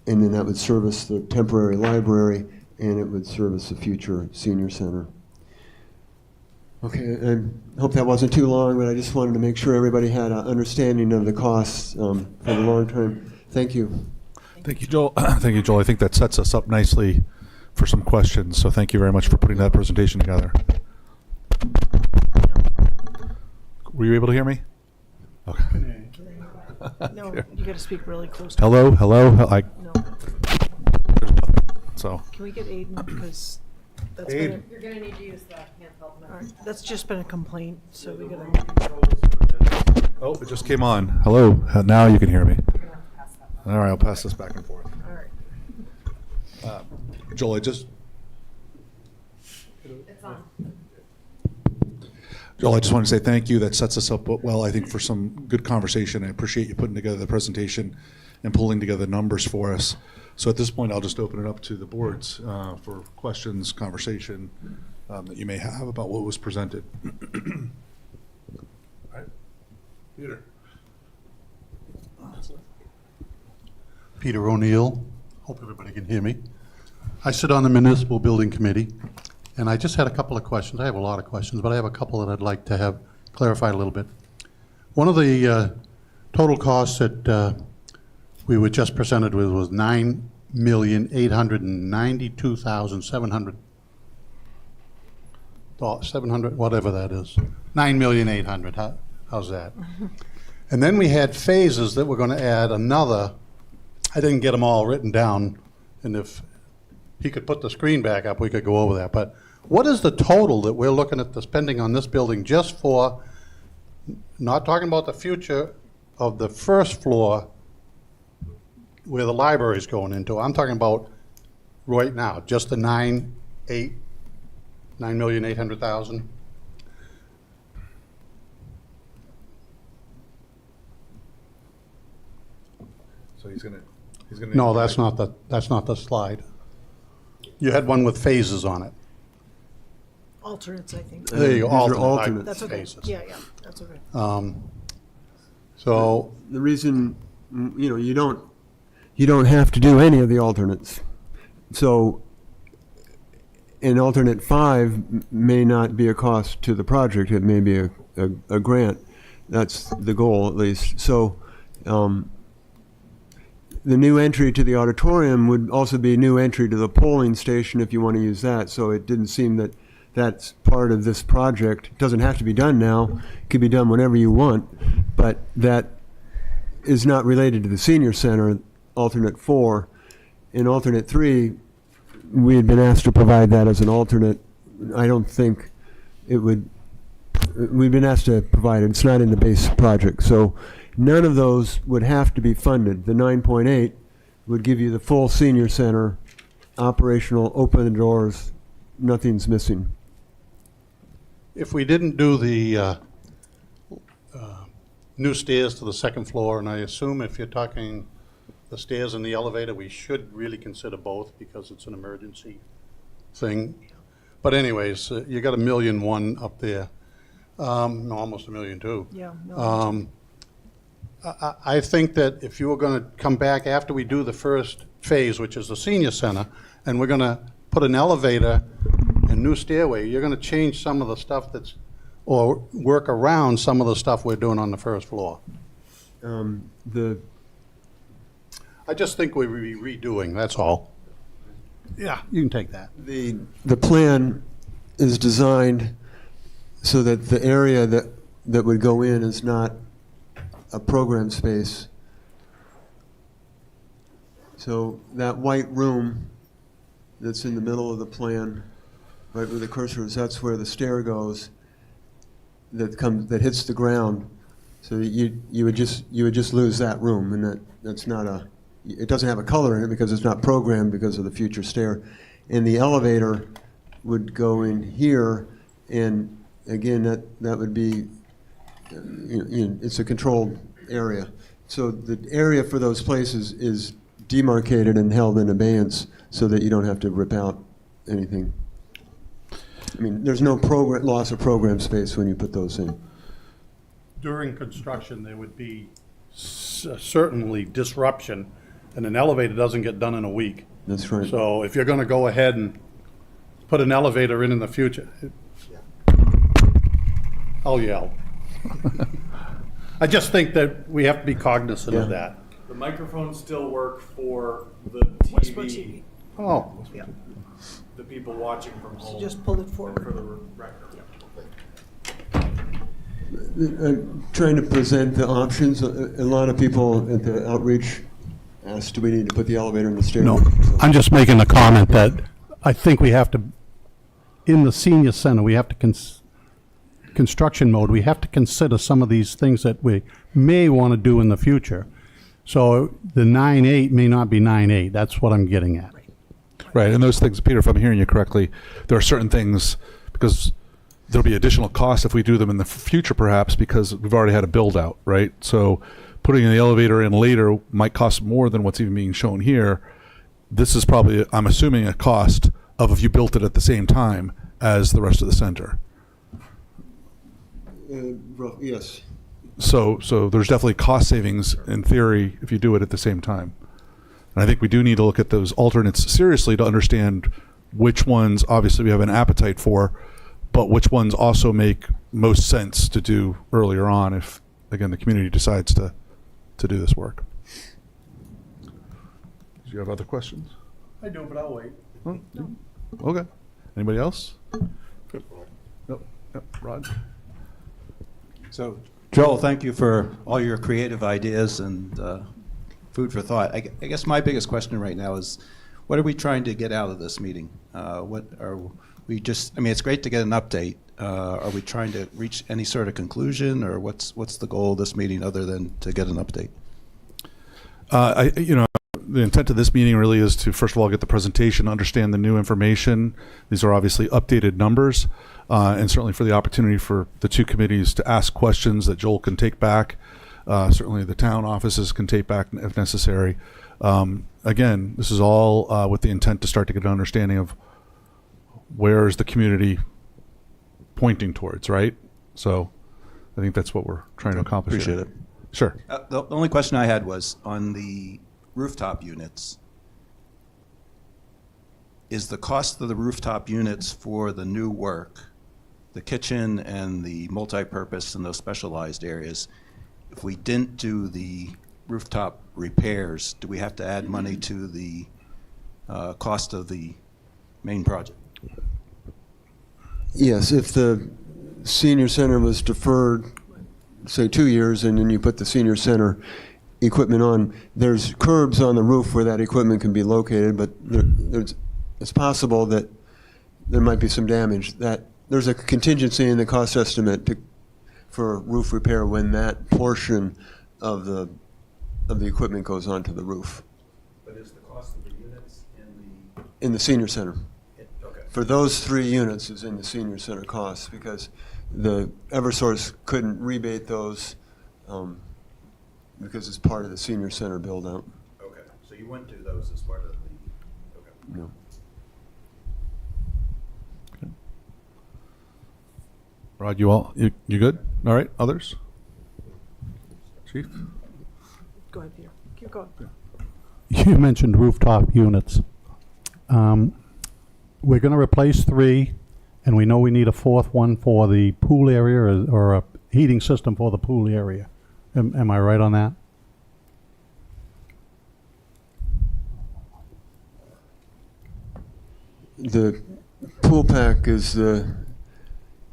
and then that would service the temporary library, and it would service the future senior center. Okay, I hope that wasn't too long, but I just wanted to make sure everybody had an understanding of the costs for the long term. Thank you. Thank you, Joel. Thank you, Joel. I think that sets us up nicely for some questions, so thank you very much for putting that presentation together. Were you able to hear me? Okay. No, you gotta speak really close to Hello, hello. No. So. Can we get Aiden, because that's Aiden. been, You're gonna need to use the handheld all mic. right, that's just been a complaint, so we gotta, Oh, it just came on. Hello. Now you can hear me. You're gonna have to pass that one. All right, I'll pass this back and forth. all right. Joel, It's on. Joel, I just want to say thank you. That sets us up well, I think, for some good conversation. I appreciate you putting together the presentation and pulling together numbers for us. So at this point, I'll just open it up to the boards for questions, conversation that you may have about what was presented. All right. Peter. Peter O'Neill. Hope everybody can hear me. I sit on the Municipal Building Committee, and I just had a couple of questions. I have a lot of questions, but I have a couple that I'd like to have clarified a little bit. One of the total costs that we were just presented with was $9,892,700, whatever that is. $9,800,000. How's that? And then we had phases that were going to add another. I didn't get them all written down, and if he could put the screen back up, we could go over that. But what is the total that we're looking at the spending on this building just for, not talking about the future of the first floor where the library is going into? I'm talking about right now, just the $9,800,000. So he's gonna. No, that's not the slide. You had one with phases on it. Alternates, I think. There you go. These are alternate alternates. That's okay. phases. Yeah, that's okay. So, The reason, you don't have to do any of the alternates. So an alternate 5 may not be a cost to the project, it may be a grant. That's the goal, at least. So the new entry to the auditorium would also be a new entry to the polling station if you want to use that. So it didn't seem that that's part of this project. It doesn't have to be done now. It could be done whenever you want. But that is not related to the senior center, alternate 4. In alternate 3, we had been asked to provide that as an alternate. I don't think it would, we've been asked to provide it. It's not in the base project. So none of those would have to be funded. The 9.8 would give you the full senior center, operational, open the doors, nothing's missing. if we didn't do the new stairs to the second floor, and I assume if you're talking the stairs and the elevator, we should really consider both because it's an emergency thing. But anyways, you got $1.1 million up there, no, almost $1.2 million. Yeah, no. I think that if you were going to come back after we do the first phase, which is the senior center, and we're going to put an elevator and new stairway, you're going to change some of the stuff that's, or work around some of the stuff we're doing on the first floor. I just think we're redoing, that's all. Yeah, you can take that. The plan is designed so that the area that would go in is not a program space. So that white room that's in the middle of the plan, right where the cursor is, that's where the stair goes that hits the ground. So you would just lose that room, and that's not it doesn't have a color in it because it's not programmed because of the future stair. And the elevator would go in here, and again, that would be, it's a controlled area. So the area for those places is demarcated and held in abeyance so that you don't have to rip out anything. I mean, there's no loss of program space when you put those in. During construction, there would be certainly disruption, and an elevator doesn't get done in a week. That's right. So if you're going to go ahead and put an elevator in the future, I'll yell. I just think that we have to be cognizant of that. The microphones still work for the Westborough TV, TV. Oh, Yeah. the people watching from home. So just pull it and for forward. the record. Trying to present the options. A lot of people at the outreach asked, do we need to put the elevator in the stairway? no, I'm just making a comment that I think we have to, in the senior center, we have to, construction mode, we have to consider some of these things that we may want to do in the future. So the 9.8 may not be 9.8. That's what I'm getting at. Right, and those things, Peter, if I'm hearing you correctly, there are certain things, because there'll be additional costs if we do them in the future perhaps, because we've already had a build out, right? So putting the elevator in later might cost more than what's even being shown here. This is probably, I'm assuming, a cost of if you built it at the same time as the rest of the center. Yes. So there's definitely cost savings in theory if you do it at the same time. And I think we do need to look at those alternates seriously to understand which ones, obviously, we have an appetite for, but which ones also make most sense to do earlier on if, again, the community decides to do this work. Do you have other questions? I do, but I'll wait. Oh, no. Okay. Anybody else? Nope. Yep. Rod? So, Joel, thank you for all your creative ideas and food for thought. I guess my biggest question right now is, what are we trying to get out of this meeting? What are we just? I mean, it's great to get an update. Are we trying to reach any sort of conclusion, or what's the goal of this meeting other than to get an update? The intent of this meeting really is to, first of all, get the presentation, understand the new information. These are obviously updated numbers, and certainly for the opportunity for the two committees to ask questions that Joel can take back. Certainly the town offices can take back if necessary. Again, this is all with the intent to start to get an understanding of where is the community pointing towards, right? So I think that's what we're trying to accomplish. Appreciate here. it. Sure. The only question I had was on the rooftop units. Is the cost of the rooftop units for the new work, the kitchen and the multi-purpose and those specialized areas, if we didn't do the rooftop repairs, do we have to add money to the cost of the main project? Yes, if the senior center was deferred, say 2 years, and then you put the senior center equipment on, there's curbs on the roof where that equipment can be located, but it's possible that there might be some damage. That there's a contingency in the cost estimate for roof repair when that portion of the equipment goes onto the roof. But is the cost of the units In the senior center. okay. For those 3 units is in the senior center costs, because the Eversource couldn't rebate those because it's part of the senior center build out. Okay, so you wouldn't do those as part of the, okay. No. Rod, you good? All right. Others? Chief? Go ahead, Peter. Keep going. You mentioned rooftop units. We're going to replace 3, and we know we need a 4th one for the pool area or a heating system for the pool area. Am I right on that? The pool pack is the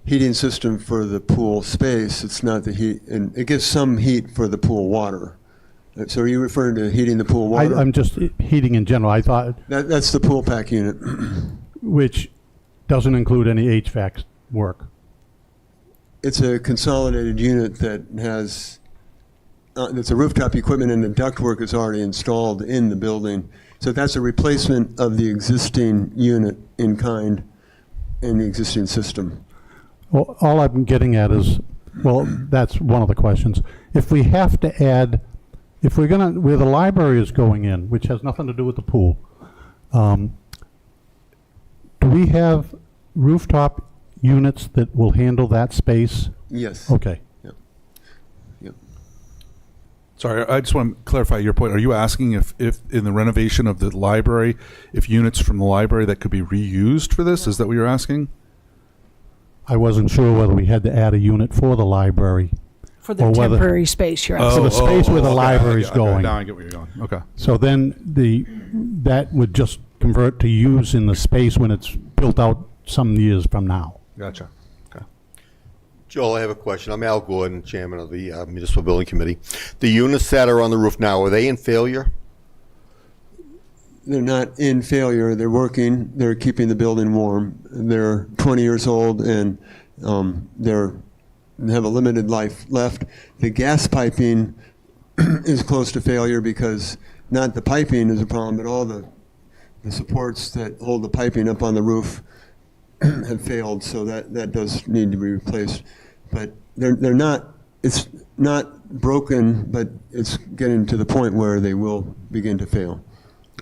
heating system for the pool space. It's not the heat, and it gives some heat for the pool water. So are you referring to heating the pool water? I'm just heating in general. I thought, That's the pool pack unit. which doesn't include any HVAC work. It's a consolidated unit that has, it's a rooftop equipment, and the ductwork is already installed in the building. So that's a replacement of the existing unit in kind in the existing system. Well, all I'm getting at is, well, that's one of the questions. If we have to add, if we're gonna, where the library is going in, which has nothing to do with the pool, do we have rooftop units that will handle that space? Yes. Okay. Yep. Yep. Sorry, I just want to clarify your point. Are you asking if in the renovation of the library, if units from the library that could be reused for this? Is that what you're asking? I wasn't sure whether we had to add a unit for the library. For the Or whether- temporary space, you're So asking. the space where the okay, library's okay, going. Now I get where you're going. Okay. So then that would just convert to use in the space when it's built out some years from now. Gotcha. Okay. Joel, I have a question. I'm Al Gordon, chairman of the Municipal Building Committee. The units that are on the roof now, are they in failure? They're not in failure. They're working. They're keeping the building warm. They're 20 years old, and they have a limited life left. The gas piping is close to failure because not the piping is a problem, but all the supports that hold the piping up on the roof have failed, so that does need to be replaced. But they're not, it's not broken, but it's getting to the point where they will begin to fail.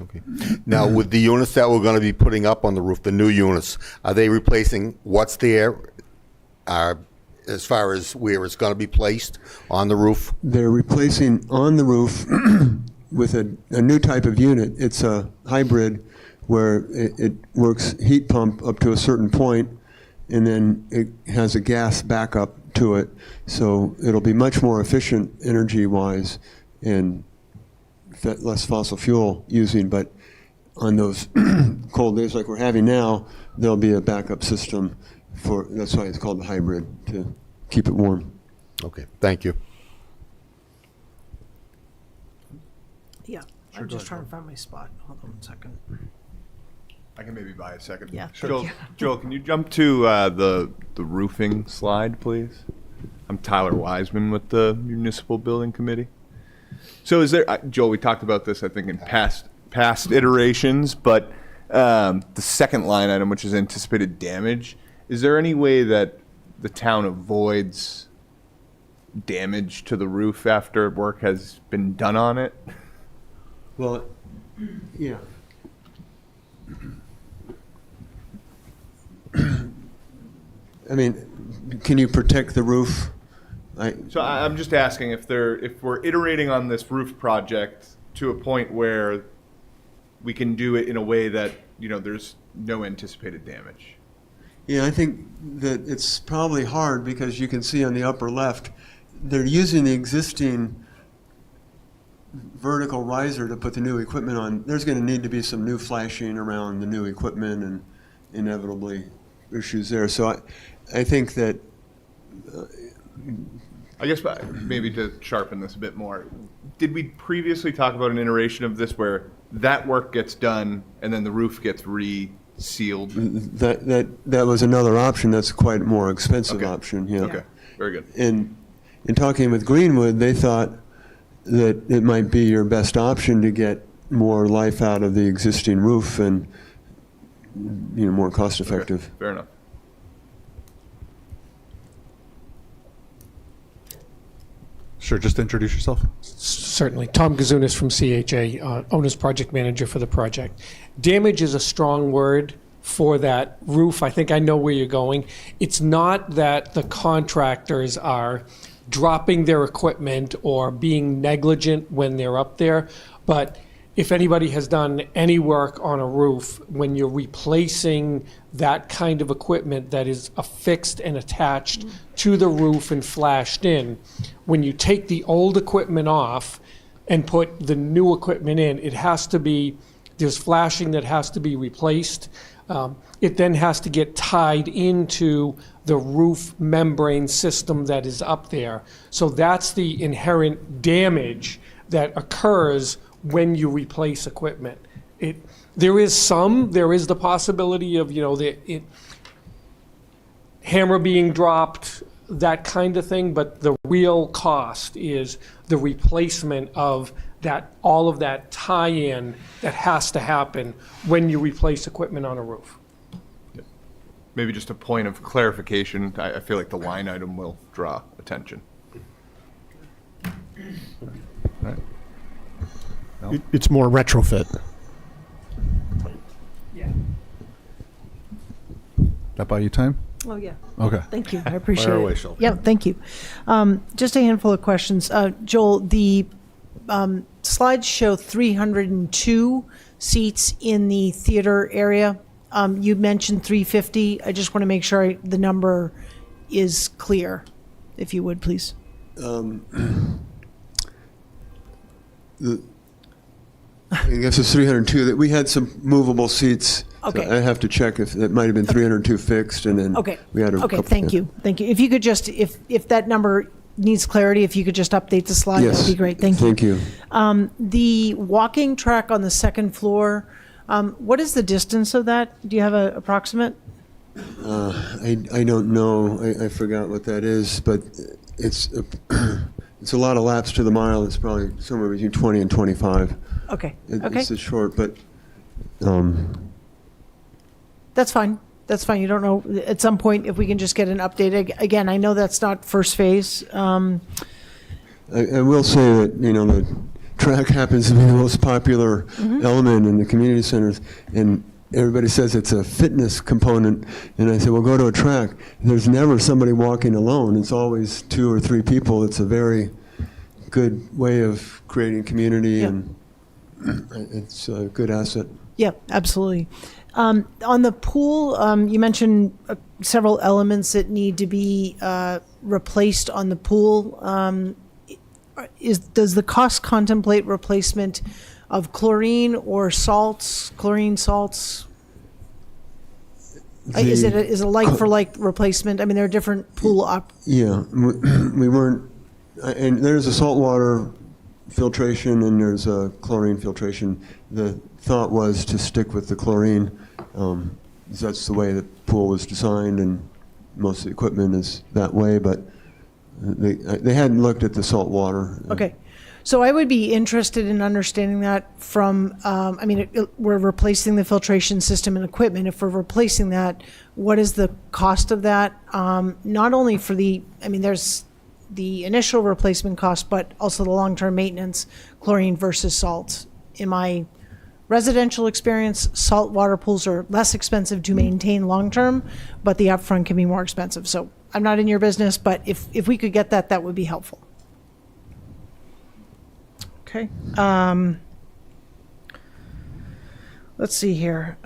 Okay. Now, with the units that we're going to be putting up on the roof, the new units, are they replacing what's there as far as where it's going to be placed on the roof? They're replacing on the roof with a new type of unit. It's a hybrid where it works heat pump up to a certain point, and then it has a gas backup to it. So it'll be much more efficient energy-wise and less fossil fuel using. But on those cold days like we're having now, there'll be a backup system for, that's why it's called the hybrid, to keep it warm. Okay, thank you. Yeah, I'm just trying to find my spot. Hold on 1 second. I can maybe buy a second. Yeah, Joel, thank you. Joel, can you jump to the roofing slide, please? I'm Tyler Wiseman with the Municipal Building Committee. So is there, Joel, we talked about this, I think, in past iterations, but the second line item, which is anticipated damage, is there any way that the town avoids damage to the roof after work has been done on it? Well, yeah. I mean, can you protect the roof? So I'm just asking if we're iterating on this roof project to a point where we can do it in a way that, there's no anticipated damage. Yeah, I think that it's probably hard because you can see on the upper left, they're using the existing vertical riser to put the new equipment on. There's going to need to be some new flashing around the new equipment and inevitably issues there. So I think that I guess maybe to sharpen this a bit more, did we previously talk about an iteration of this where that work gets done and then the roof gets resealed? that was another option. That's quite a more expensive option. Yeah. Okay, very good. And in talking with Greenwood, they thought that it might be your best option to get more life out of the existing roof and more cost effective. Okay, fair enough. Sure, just introduce yourself. Certainly. Tom Gazunas from CHA, owner's project manager for the project. Damage is a strong word for that roof. I think I know where you're going. It's not that the contractors are dropping their equipment or being negligent when they're up there, but if anybody has done any work on a roof, when you're replacing that kind of equipment that is affixed and attached to the roof and flashed in, when you take the old equipment off and put the new equipment in, it has to be, there's flashing that has to be replaced. It then has to get tied into the roof membrane system that is up there. So that's the inherent damage that occurs when you replace equipment. There is the possibility of, hammer being dropped, that kind of thing, but the real cost is the replacement of that, all of that tie-in that has to happen when you replace equipment on a roof. Maybe just a point of clarification. I feel like the line item will draw attention. Right. It's more retrofit. Yeah. That buy you time? Oh, yeah. Okay. Thank you. I appreciate Fire it. away, Shelby. Yeah, thank you. Just a handful of questions. Joel, the slides show 302 seats in the theater area. You mentioned 350. I just want to make sure the number is clear, if you would, please. I guess it's 302. That we had some movable seats. Okay. So I have to check if it might have been 302 fixed, and then we had a couple. Thank you. If you could just, if that number needs clarity, if you could just update the slide, Yes. that'd be great. Thank you. Thank you. The walking track on the second floor, what is the distance of that? Do you have an approximate? I don't know. I forgot what that is, but it's a lot of laps to the mile. It's probably somewhere between 20 and 25. Okay. It's a short, but That's fine. That's fine. You don't know, at some point, if we can just get an update. Again, I know that's not first phase. I will say that, the track happens to be the most popular element in the community centers, and everybody says it's a fitness component, and I say, well, go to a track. There's never somebody walking alone. It's always 2 or 3 people. It's a very good way of creating community and It's a good asset. Yeah, absolutely. On the pool, you mentioned several elements that need to be replaced on the pool. Does the cost contemplate replacement of chlorine or salts, chlorine salts? Is it a like-for-like replacement? I mean, there are different pool Yeah, we weren't, and there's a saltwater filtration and there's a chlorine filtration. The thought was to stick with the chlorine. That's the way the pool was designed, and most of the equipment is that way, but they hadn't looked at the salt water. Okay. So I would be interested in understanding that from, I mean, we're replacing the filtration system and equipment. If we're replacing that, what is the cost of that? Not only for there's the initial replacement cost, but also the long-term maintenance, chlorine versus salt. In my residential experience, saltwater pools are less expensive to maintain long-term, but the upfront can be more expensive. So I'm not in your business, but if we could get that, that would be helpful. Okay. Let's see here.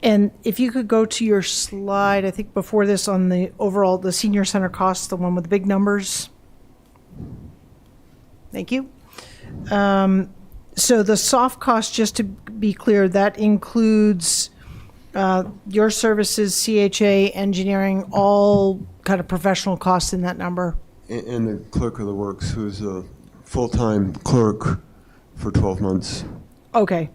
And if you could go to your slide, I think before this on the overall, the senior center costs, the one with the big numbers. Thank you. So the soft cost, just to be clear, that includes your services, CHA, engineering, all kind of professional costs in that number. And the clerk of the works, who's a full-time clerk for 12 months. Okay.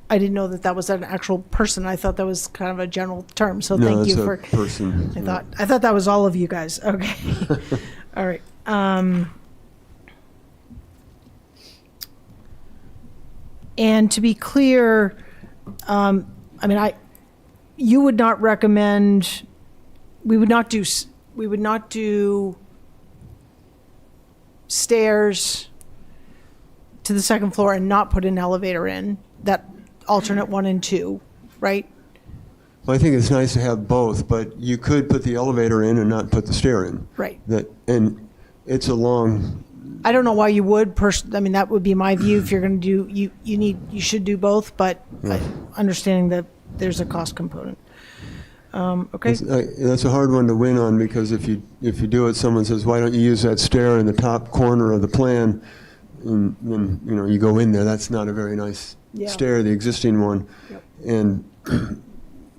I didn't know that was an actual person. I thought that was kind of a general term. So No, thank you it's a for. person. I thought that was all of you guys. Okay. All right. And to be clear, you would not recommend. We would not do stairs to the second floor and not put an elevator in, that alternate 1 and 2, right? Well, I think it's nice to have both, but you could put the elevator in and not put the stair in. Right. And it's a long. I don't know why you would. That would be my view. If you're going to do, you should do both, but understanding that there's a cost component. Okay. That's a hard one to win on, because if you do it, someone says, "Why don't you use that stair in the top corner of the plan?" And then you go in there. That's not a very nice stair, the existing one, and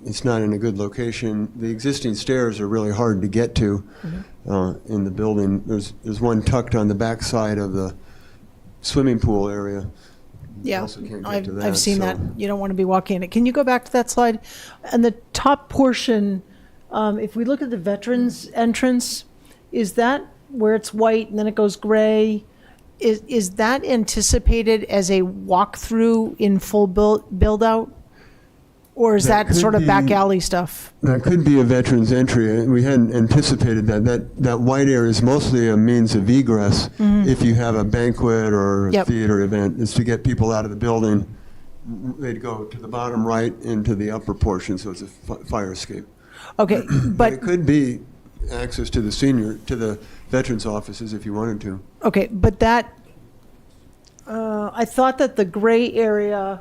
it's not in a good location. The existing stairs are really hard to get to in the building. There's one tucked on the back side of the swimming pool area. Yeah, Also can't get to that, I've seen so- that. You don't want to be walking in it. Can you go back to that slide? And the top portion, if we look at the veterans entrance, is that where it's white and then it goes gray? Is that anticipated as a walkthrough in full build out? Or is That that sort of could back be- alley stuff? That could be a veteran's entry. We hadn't anticipated that. That white area is mostly a means of egress if you have a banquet or a Yep. theater event. It's to get people out of the building. They'd go to the bottom right into the upper portion, so it's a fire escape. Okay, But but, it could be access to the veterans' offices if you wanted to. okay, but that, I thought that the gray area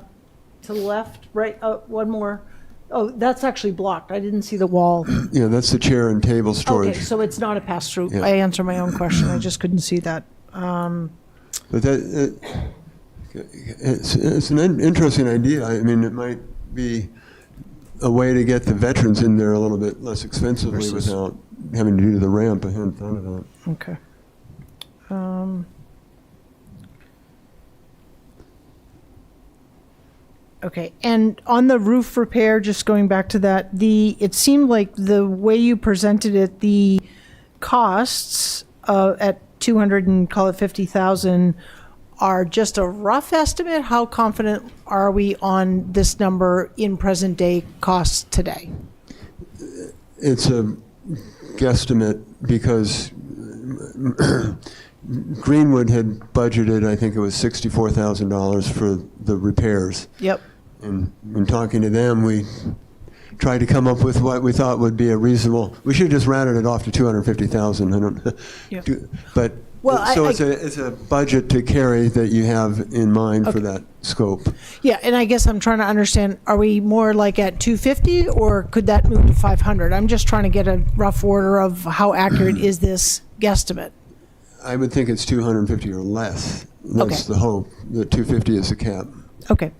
to the left, right, one more. Oh, that's actually blocked. I didn't see the wall. Yeah, that's the chair and table storage. Okay, so it's not a pass-through. Yeah. I answered my own question. I just couldn't see that. But it's an interesting idea. I mean, it might be a way to get the veterans in there a little bit less expensively without having to do the ramp. I hadn't thought of that. Okay. Okay, and on the roof repair, just going back to that, it seemed like the way you presented it, the costs at 200 and call it 50,000 are just a rough estimate. How confident are we on this number in present day costs today? It's a guesstimate because Greenwood had budgeted, I think it was $64,000 for the repairs. Yep. And in talking to them, we tried to come up with what we thought would be a reasonable. We should have just rounded it off to 250,000. I don't. Yep. But Well, So it's a budget to carry that you have in mind for that scope. Yeah, and I guess I'm trying to understand, are we more like at 250 or could that move to 500? I'm just trying to get a rough order of how accurate is this guesstimate. I would think it's 250 or less. That's Okay. the hope, that 250 is the cap. Okay.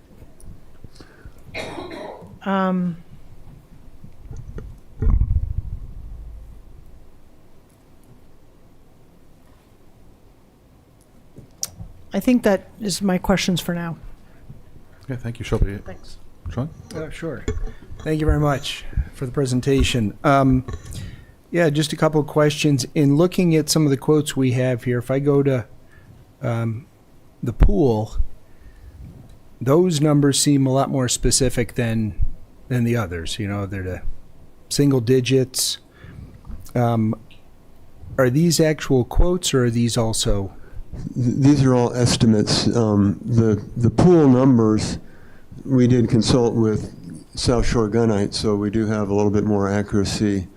I think that is my questions for now. Okay, thank you, Shelby. Thanks. Sean? Sure. Thank you very much for the presentation. Yeah, just a couple of questions. In looking at some of the quotes we have here, if I go to the pool, those numbers seem a lot more specific than the others. You know, they're the single digits. Are these actual quotes, or are these also? These are all estimates. The pool numbers, we did consult with South Shore Gunite, so we do have a little bit more accuracy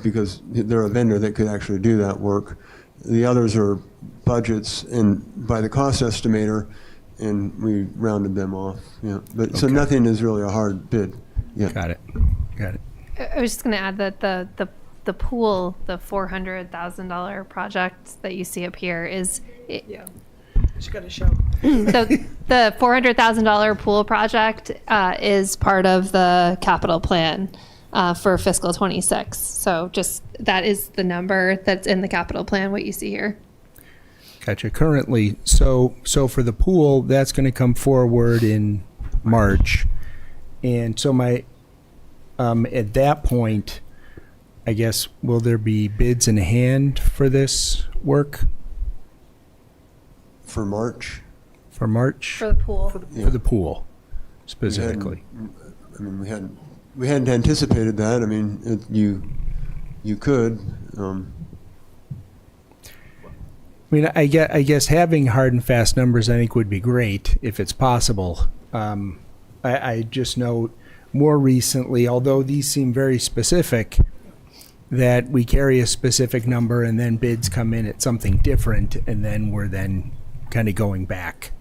because they're a vendor that could actually do that work. The others are budgets and by the cost estimator, and we rounded them off. Yeah, but so nothing is really a hard bid. Yeah. Got it. I was just going to add that the pool, the $400,000 project that you see up here is Just got to show. so the $400,000 pool project is part of the capital plan for fiscal 26. So just that is the number that's in the capital plan, what you see here. Gotcha. Currently, so for the pool, that's going to come forward in March, and so my at that point, I guess, will there be bids in hand for this work For March, for March For the pool. for the pool specifically? I mean, we hadn't anticipated that. I mean, you could. I mean, I guess having hard and fast numbers, I think, would be great if it's possible. I just note more recently, although these seem very specific, that we carry a specific number and then bids come in at something different, and then we're then kind of going back.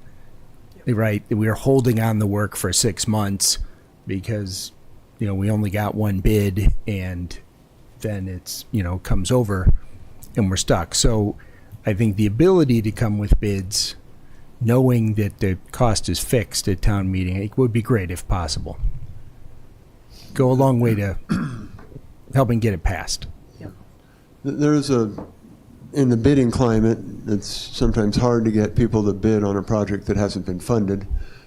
Right? We are holding on the work for 6 months because, you know, we only got one bid, and then it's, you know, comes over and we're stuck. So I think the ability to come with bids, knowing that the cost is fixed at town meeting, it would be great if possible. Go a long way to helping get it passed. There's in the bidding climate, it's sometimes hard to get people to bid on a project that hasn't been funded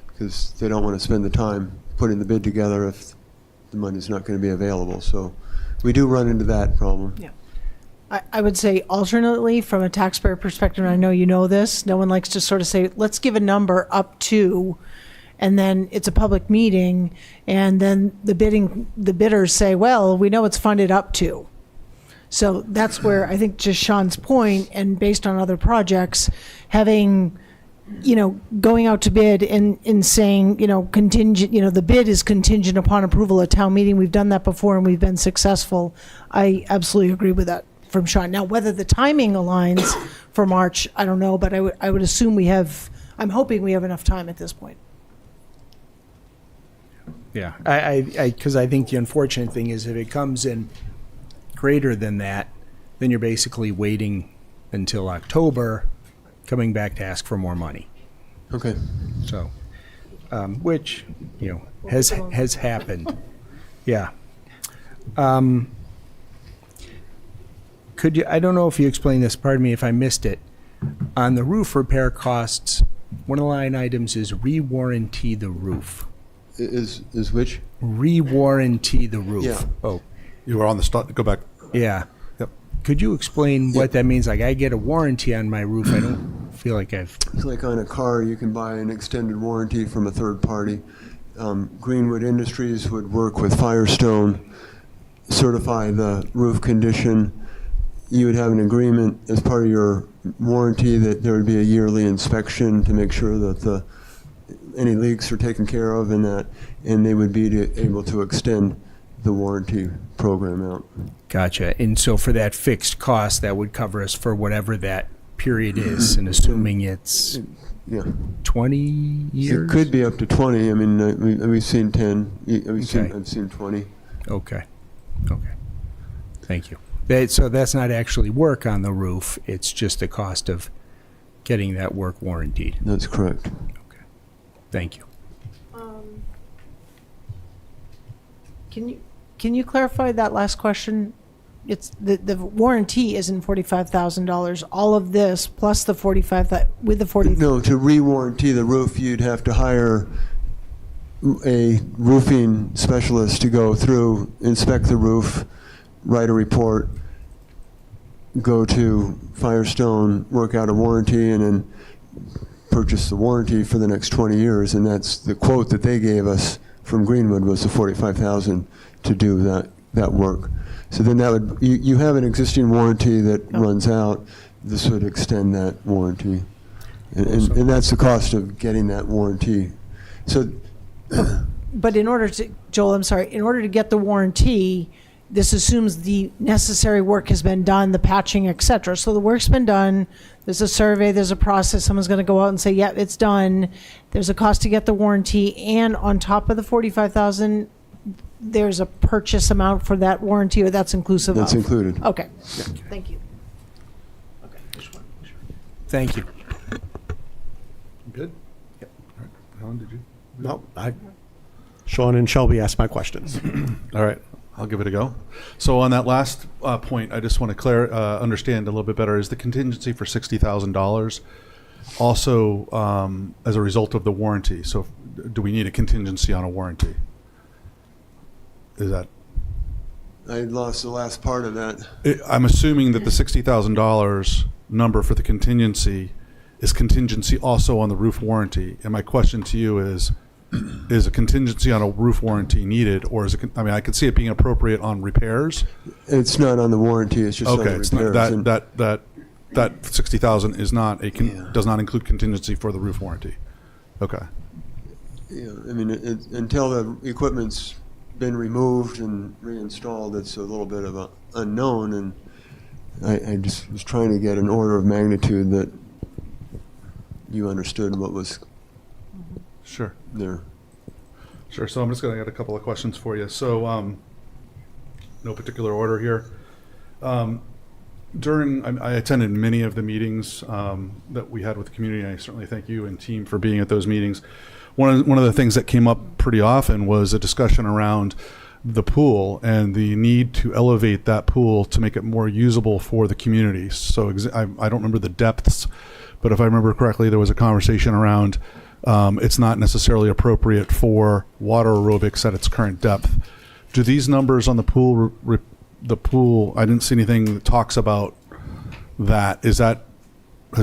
because they don't want to spend the time putting the bid together if the money's not going to be available. So we do run into that problem. Yeah. I would say alternately, from a taxpayer perspective, and I know you know this, no one likes to sort of say, let's give a number up to, and then it's a public meeting, and then the bidders say, well, we know it's funded up to. So that's where I think just Sean's point, and based on other projects, having, you know, going out to bid and saying, you know, contingent, you know, the bid is contingent upon approval at town meeting. We've done that before and we've been successful. I absolutely agree with that from Sean. Now, whether the timing aligns for March, I don't know, but I would assume I'm hoping we have enough time at this point. Yeah, because I think the unfortunate thing is if it comes in greater than that, then you're basically waiting until October, coming back to ask for more money. Okay. So, which, you know, has happened. Yeah. Could you, I don't know if you explained this, pardon me if I missed it. On the roof repair costs, one of the line items is re-warranty the roof. Is which? Re-warranty the roof. Yeah. Oh, You were on the start, go back. yeah. Yep. Could you explain what that means? Like, I get a warranty on my roof. I don't feel like I've. It's like on a car, you can buy an extended warranty from a third party. Greenwood Industries would work with Firestone, certify the roof condition. You would have an agreement as part of your warranty that there would be a yearly inspection to make sure that any leaks are taken care of and they would be able to extend the warranty program out. Gotcha. And so for that fixed cost, that would cover us for whatever that period is, and assuming it's Yeah. 20 years? It could be up to 20. I mean, we've seen 10. Okay. I've seen 20. Okay. Thank you. So that's not actually work on the roof, it's just the cost of getting that work warranted. That's correct. Thank you. Can you clarify that last question? It's the warranty isn't $45,000. All of this plus the 45 with the 40. No, to re-warranty the roof, you'd have to hire a roofing specialist to go through, inspect the roof, write a report, go to Firestone, work out a warranty, and then purchase the warranty for the next 20 years. And that's the quote that they gave us from Greenwood, was the $45,000 to do that work. So then that would, you have an existing warranty that runs out. This would extend that warranty. And that's the cost of getting that warranty. So, But in order to, Joel, I'm sorry, in order to get the warranty, this assumes the necessary work has been done, the patching, et cetera. So the work's been done, there's a survey, there's a process, someone's gonna go out and say, yeah, it's done. There's a cost to get the warranty, and on top of the 45,000, there's a purchase amount for that warranty, or that's inclusive of? that's included. Okay, thank you. Thank you. Good? Yep. All right. Alan, did you? No, Sean and Shelby asked my questions. All right, I'll give it a go. So on that last point, I just want to understand a little bit better. Is the contingency for $60,000 also as a result of the warranty? So do we need a contingency on a warranty? Is that? I lost the last part of that. I'm assuming that the $60,000 number for the contingency is contingency also on the roof warranty. And my question to you is a contingency on a roof warranty needed, or is it, I mean, I could see it being appropriate on repairs. It's not on the warranty, it's just on the Okay, repairs. it's not, that 60,000 is not does not include contingency for the roof warranty. Okay. Yeah, I mean, until the equipment's been removed and reinstalled, it's a little bit of an unknown, and I just was trying to get an order of magnitude that you understood what was Sure. there. Sure. So I'm just going to get a couple of questions for you. So, no particular order here. I attended many of the meetings that we had with the community, and I certainly thank you and team for being at those meetings. One of the things that came up pretty often was a discussion around the pool and the need to elevate that pool to make it more usable for the community. So I don't remember the depths, but if I remember correctly, there was a conversation around it's not necessarily appropriate for water aerobics at its current depth. Do these numbers on the pool, I didn't see anything that talks about that. Has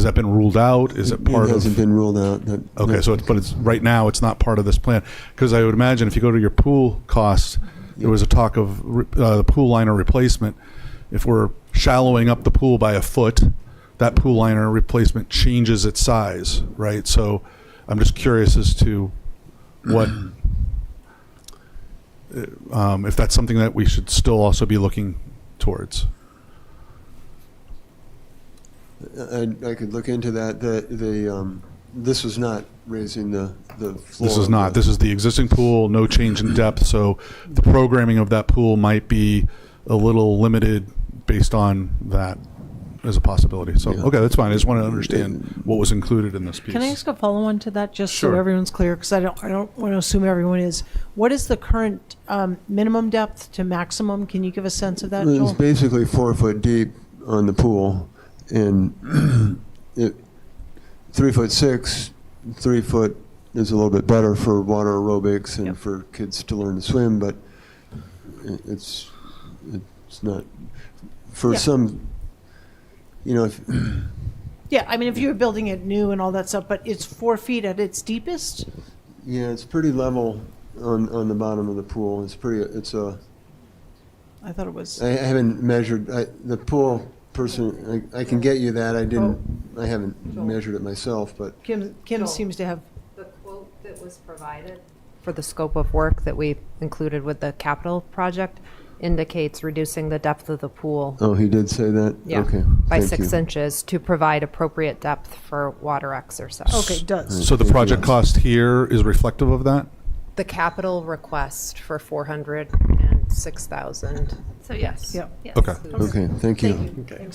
that been ruled out? Is it part of? It hasn't been ruled out. Okay, so it's right now it's not part of this plan, because I would imagine if you go to your pool costs, there was a talk of the pool liner replacement. If we're shallowing up the pool by a foot, that pool liner replacement changes its size, right? So I'm just curious as to what if that's something that we should still also be looking towards. I could look into that. This was not raising the floor. This is not. This is the existing pool, no change in depth. So the programming of that pool might be a little limited based on that as a possibility. So, Yeah. okay, that's fine. I just want to understand what was included in this piece. Can I ask a follow-on to that, just Sure. so everyone's clear? Because I don't want to assume everyone is. What is the current minimum depth to maximum? Can you give a sense of that, It's Joel? basically 4 foot deep on the pool, and 3'6", 3 foot is a little bit better for water aerobics and Yep. for kids to learn to swim, but it's not for Yeah. some. You know, if, Yeah, I mean, if you were building it new and all that stuff, but it's 4 feet at its deepest? yeah, it's pretty level on the bottom of the pool. It's a. I thought it was. I haven't measured the pool person. I can get you that. I haven't measured it myself, but Kim Joel. seems to have. The quote that was provided for the scope of work that we included with the capital project indicates reducing the depth of the pool. Oh, he did say that? Yeah, Okay. by thank 6 you. inches to provide appropriate depth for water exercise. Okay, it does. So the project cost here is reflective of that? The capital request for 406,000. So yes. Yep. Yes. Okay. Okay, thank you. Good.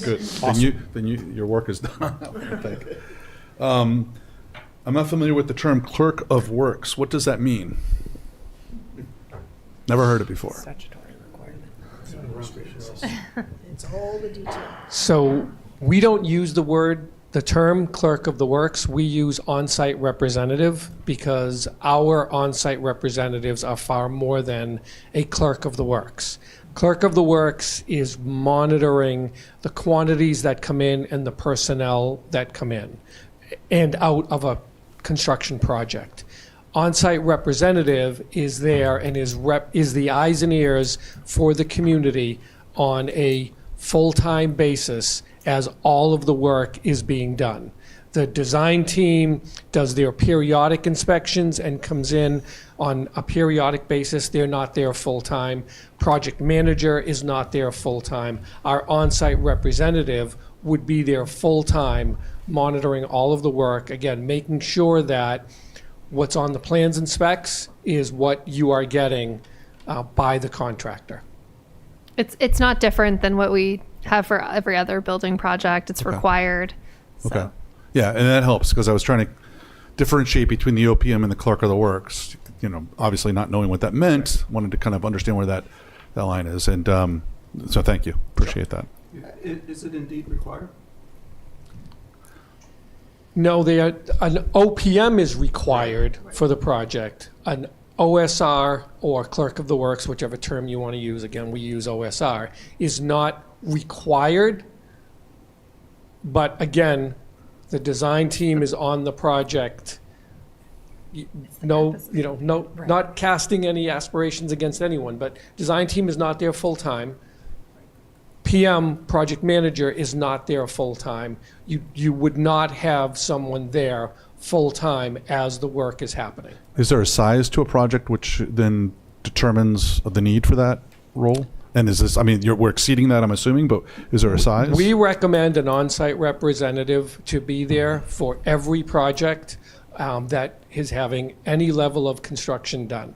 Then your work is done. Thank you. I'm not familiar with the term clerk of works. What does that mean? Never heard it before. It's all the detail. So we don't use the term clerk of the works. We use on-site representative because our on-site representatives are far more than a clerk of the works. Clerk of the works is monitoring the quantities that come in and the personnel that come in and out of a construction project. On-site representative is there and is the eyes and ears for the community on a full-time basis as all of the work is being done. The design team does their periodic inspections and comes in on a periodic basis. They're not there full-time. Project manager is not there full-time. Our on-site representative would be there full-time, monitoring all of the work, again, making sure that what's on the plans and specs is what you are getting by the contractor. It's not different than what we have for every other building project. It's required. So. Okay. Yeah, and that helps because I was trying to differentiate between the OPM and the clerk of the works. You know, obviously not knowing what that meant, wanted to kind of understand where that line is. And so thank you. Appreciate that. Is it indeed required? No, an OPM is required for the project. An OSR or clerk of the works, whichever term you want to use, again, we use OSR, is not required. But again, the design team is on the project. Not casting any aspirations against anyone, but design team is not there full-time. PM, project manager, is not there full-time. You would not have someone there full-time as the work is happening. Is there a size to a project which then determines the need for that role? And is this, I mean, we're exceeding that, I'm assuming, but is there a size? We recommend an on-site representative to be there for every project that is having any level of construction done.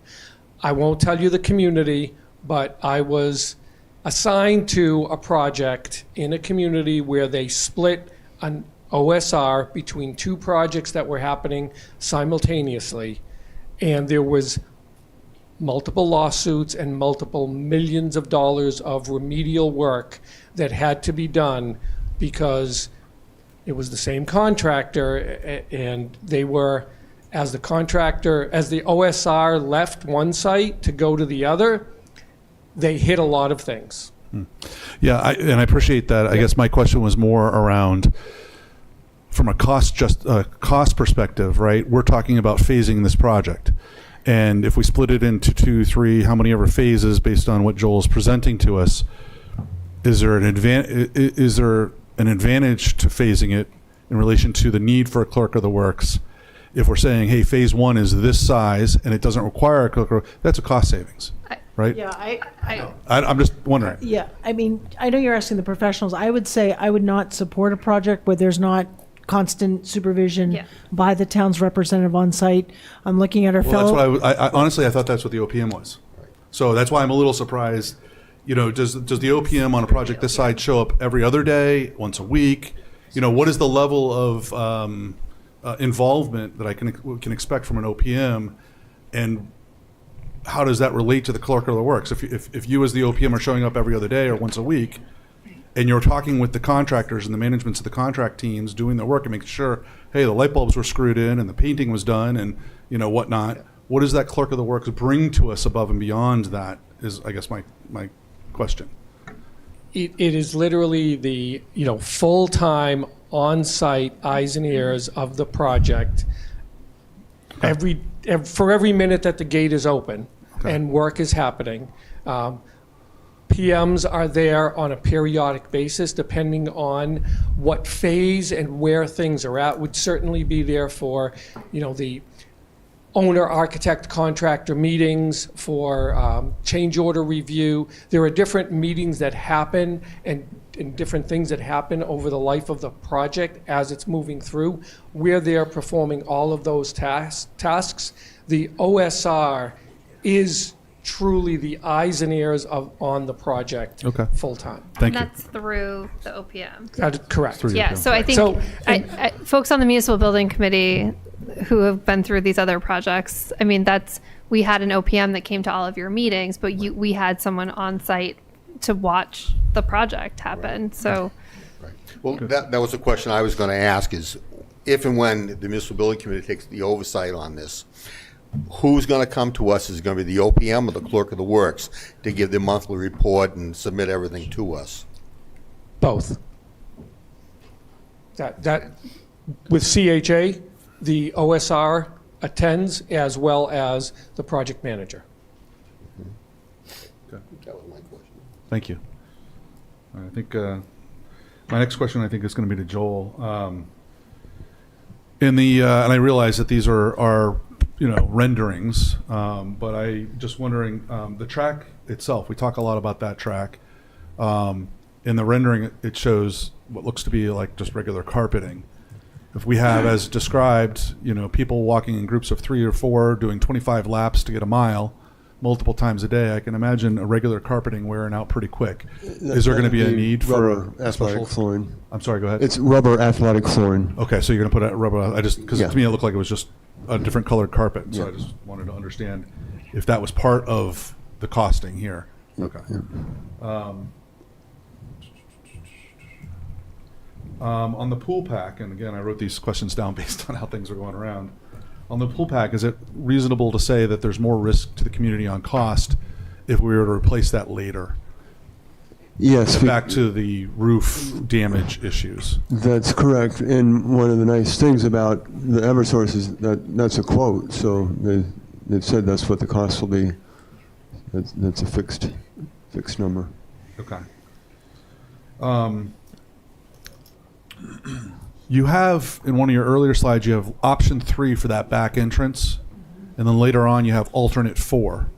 I won't tell you the community, but I was assigned to a project in a community where they split an OSR between two projects that were happening simultaneously, and there was multiple lawsuits and multiple millions of dollars of remedial work that had to be done because it was the same contractor, and they were, as the OSR left one site to go to the other, they hit a lot of things. Yeah, and I appreciate that. I guess my question was more around from a cost perspective, right? We're talking about phasing this project. And if we split it into 2, 3, how many ever phases based on what Joel's presenting to us, is there an advantage to phasing it in relation to the need for a clerk of the works? If we're saying, hey, phase 1 is this size and it doesn't require a clerk, that's a cost savings, right? Yeah, I'm just wondering. Yeah, I mean, I know you're asking the professionals. I would say I would not support a project where there's not constant supervision by the town's representative on site. I'm looking at our Well, fellow. that's what I honestly, I thought that's what the OPM was. So that's why I'm a little surprised. You know, does the OPM on a project this size show up every other day, once a week? You know, what is the level of involvement that I can expect from an OPM, and how does that relate to the clerk of the works? If you as the OPM are showing up every other day or once a week, and you're talking with the contractors and the managements of the contract teams doing the work and making sure, hey, the light bulbs were screwed in and the painting was done and, you know, whatnot. What does that clerk of the works bring to us above and beyond that is, I guess, my question. It is literally the full-time on-site eyes and ears of the project. For every minute that the gate is open and work is happening. PMs are there on a periodic basis, depending on what phase and where things are at. Would certainly be there for, the owner, architect, contractor meetings, for change order review. There are different meetings that happen and different things that happen over the life of the project as it's moving through. We're there performing all of those tasks. The OSR is truly the eyes and ears on the project Okay. full-time. Thank you. That's through the OPM. That is correct. Through- Yeah, so I think So- folks on the municipal building committee who have been through these other projects, I mean, we had an OPM that came to all of your meetings, but we had someone on site to watch the project happen. So Well, that was a question I was going to ask is, if and when the Municipal Building Committee takes the oversight on this, who's going to come to us? Is it going to be the OPM or the Clerk of the Works to give the monthly report and submit everything to us? Both. That with CHA, the OSR attends as well as the project manager. That was my question. Thank you. I think my next question, I think, is going to be to Joel. And I realize that these are renderings, but I just wondering, the track itself. We talk a lot about that track. In the rendering, it shows what looks to be like just regular carpeting. If we have, as described, people walking in groups of 3 or 4, doing 25 laps to get a mile, multiple times a day, I can imagine a regular carpeting wearing out pretty quick. Is there going to be a need for rubber athletic flooring? I'm sorry, go ahead. It's rubber athletic flooring. Okay, so you're going to put a rubber, because Yeah. to me it looked like it was just a different colored carpet, so Yeah. I just wanted to understand if that was part of the costing here. Okay. On the pool pack, and again, I wrote these questions down based on how things are going around. On the pool pack, is it reasonable to say that there's more risk to the community on cost if we were to replace that later? Yes. Back to the roof damage issues. That's correct. And one of the nice things about the Eversource is that that's a quote. So they've said that's what the cost will be. That's a fixed number. Okay. You have, in one of your earlier slides, you have option 3 for that back entrance, and then later on you have alternate 4.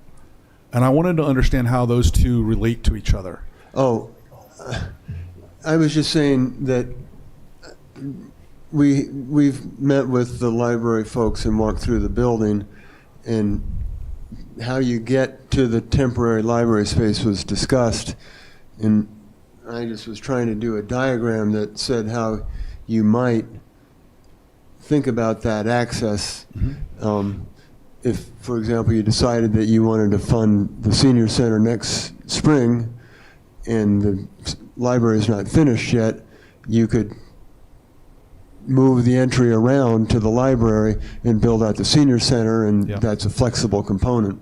And I wanted to understand how those two relate to each other. Oh, I was just saying that we've met with the library folks and walked through the building, and how you get to the temporary library space was discussed, and I just was trying to do a diagram that said how you might think about that access. If, for example, you decided that you wanted to fund the senior center next spring and the library is not finished yet, you could move the entry around to the library and build out the senior center, and Yeah. that's a flexible component.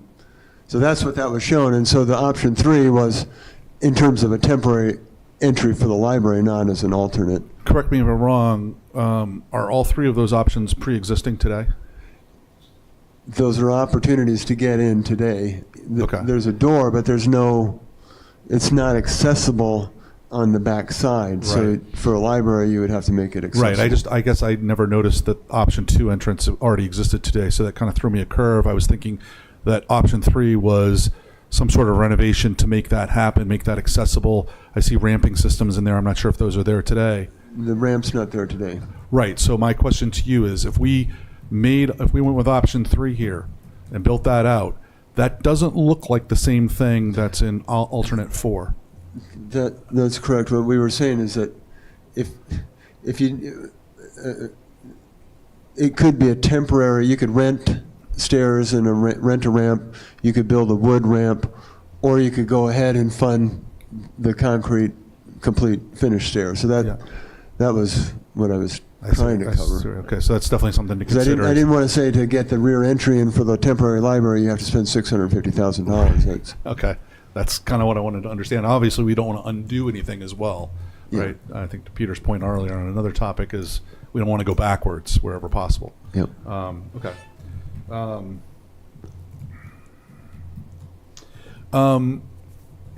So that's what that was shown, and so the option 3 was in terms of a temporary entry for the library, not as an alternate. Correct me if I'm wrong, are all 3 of those options pre-existing today? Those are opportunities to get in today. Okay. There's a door, but it's not accessible on the back side. So Right. for a library, you would have to make it accessible. Right, I guess I never noticed that option 2 entrance already existed today, so that kind of threw me a curve. I was thinking that option 3 was some sort of renovation to make that happen, make that accessible. I see ramping systems in there. I'm not sure if those are there today. The ramp's not there today. Right, so my question to you is, if we went with option 3 here and built that out, that doesn't look like the same thing that's in alternate 4. That's correct. What we were saying is that if you, it could be a temporary, you could rent stairs and rent a ramp, you could build a wood ramp, or you could go ahead and fund the concrete complete finished stairs. So that was what I was trying to cover. Okay, so that's definitely something to Because consider. I didn't want to say to get the rear entry in for the temporary library, you have to spend $650,000. That's Okay, that's kind of what I wanted to understand. Obviously, we don't want to undo anything as well, Yeah. right? I think to Peter's point earlier on another topic is we don't want to go backwards wherever possible. Yep. Okay.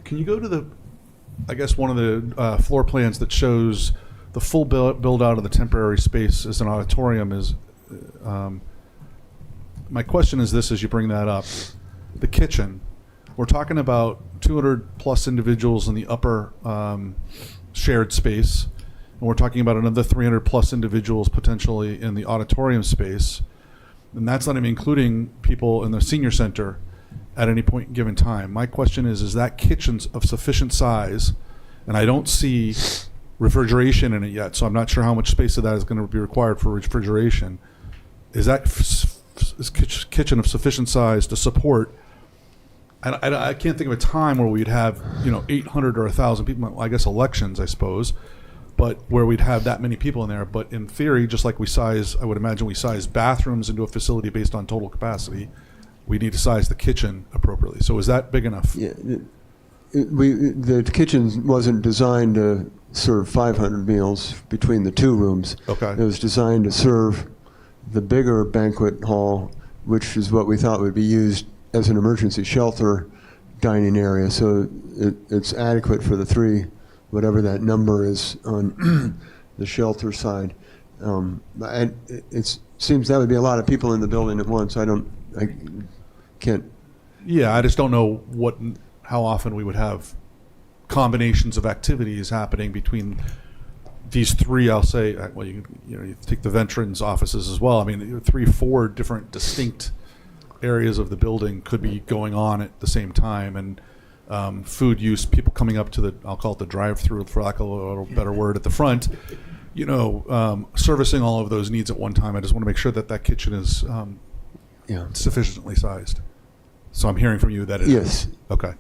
Can you go to the, I guess, one of the floor plans that shows the full build out of the temporary space as an auditorium is, my question is this: as you bring that up, the kitchen. We're talking about 200 plus individuals in the upper shared space, and we're talking about another 300 plus individuals potentially in the auditorium space, and that's not even including people in the senior center at any point given time. My question is that kitchen's of sufficient size? And I don't see refrigeration in it yet, so I'm not sure how much space of that is going to be required for refrigeration. Is that kitchen of sufficient size to support? I can't think of a time where we'd have 800 or 1,000 people. I guess elections, I suppose, but where we'd have that many people in there. But in theory, just like I would imagine we size bathrooms into a facility based on total capacity, we need to size the kitchen appropriately. So is that big enough? Yeah, the kitchen wasn't designed to serve 500 meals between the two rooms. Okay. It was designed to serve the bigger banquet hall, which is what we thought would be used as an emergency shelter dining area. So it's adequate for the three, whatever that number is on the shelter side. And it seems that would be a lot of people in the building at once. I can't. Yeah, I just don't know how often we would have combinations of activities happening between these three. I'll say, well, you take the veterans offices as well. I mean, 3-4 different distinct areas of the building could be going on at the same time, and food use, people coming up to I'll call it the drive-through, for lack of a little better word, at the front, servicing all of those needs at one time. I just want to make sure that kitchen is sufficiently sized. So I'm hearing from you that it is. Yes. Okay.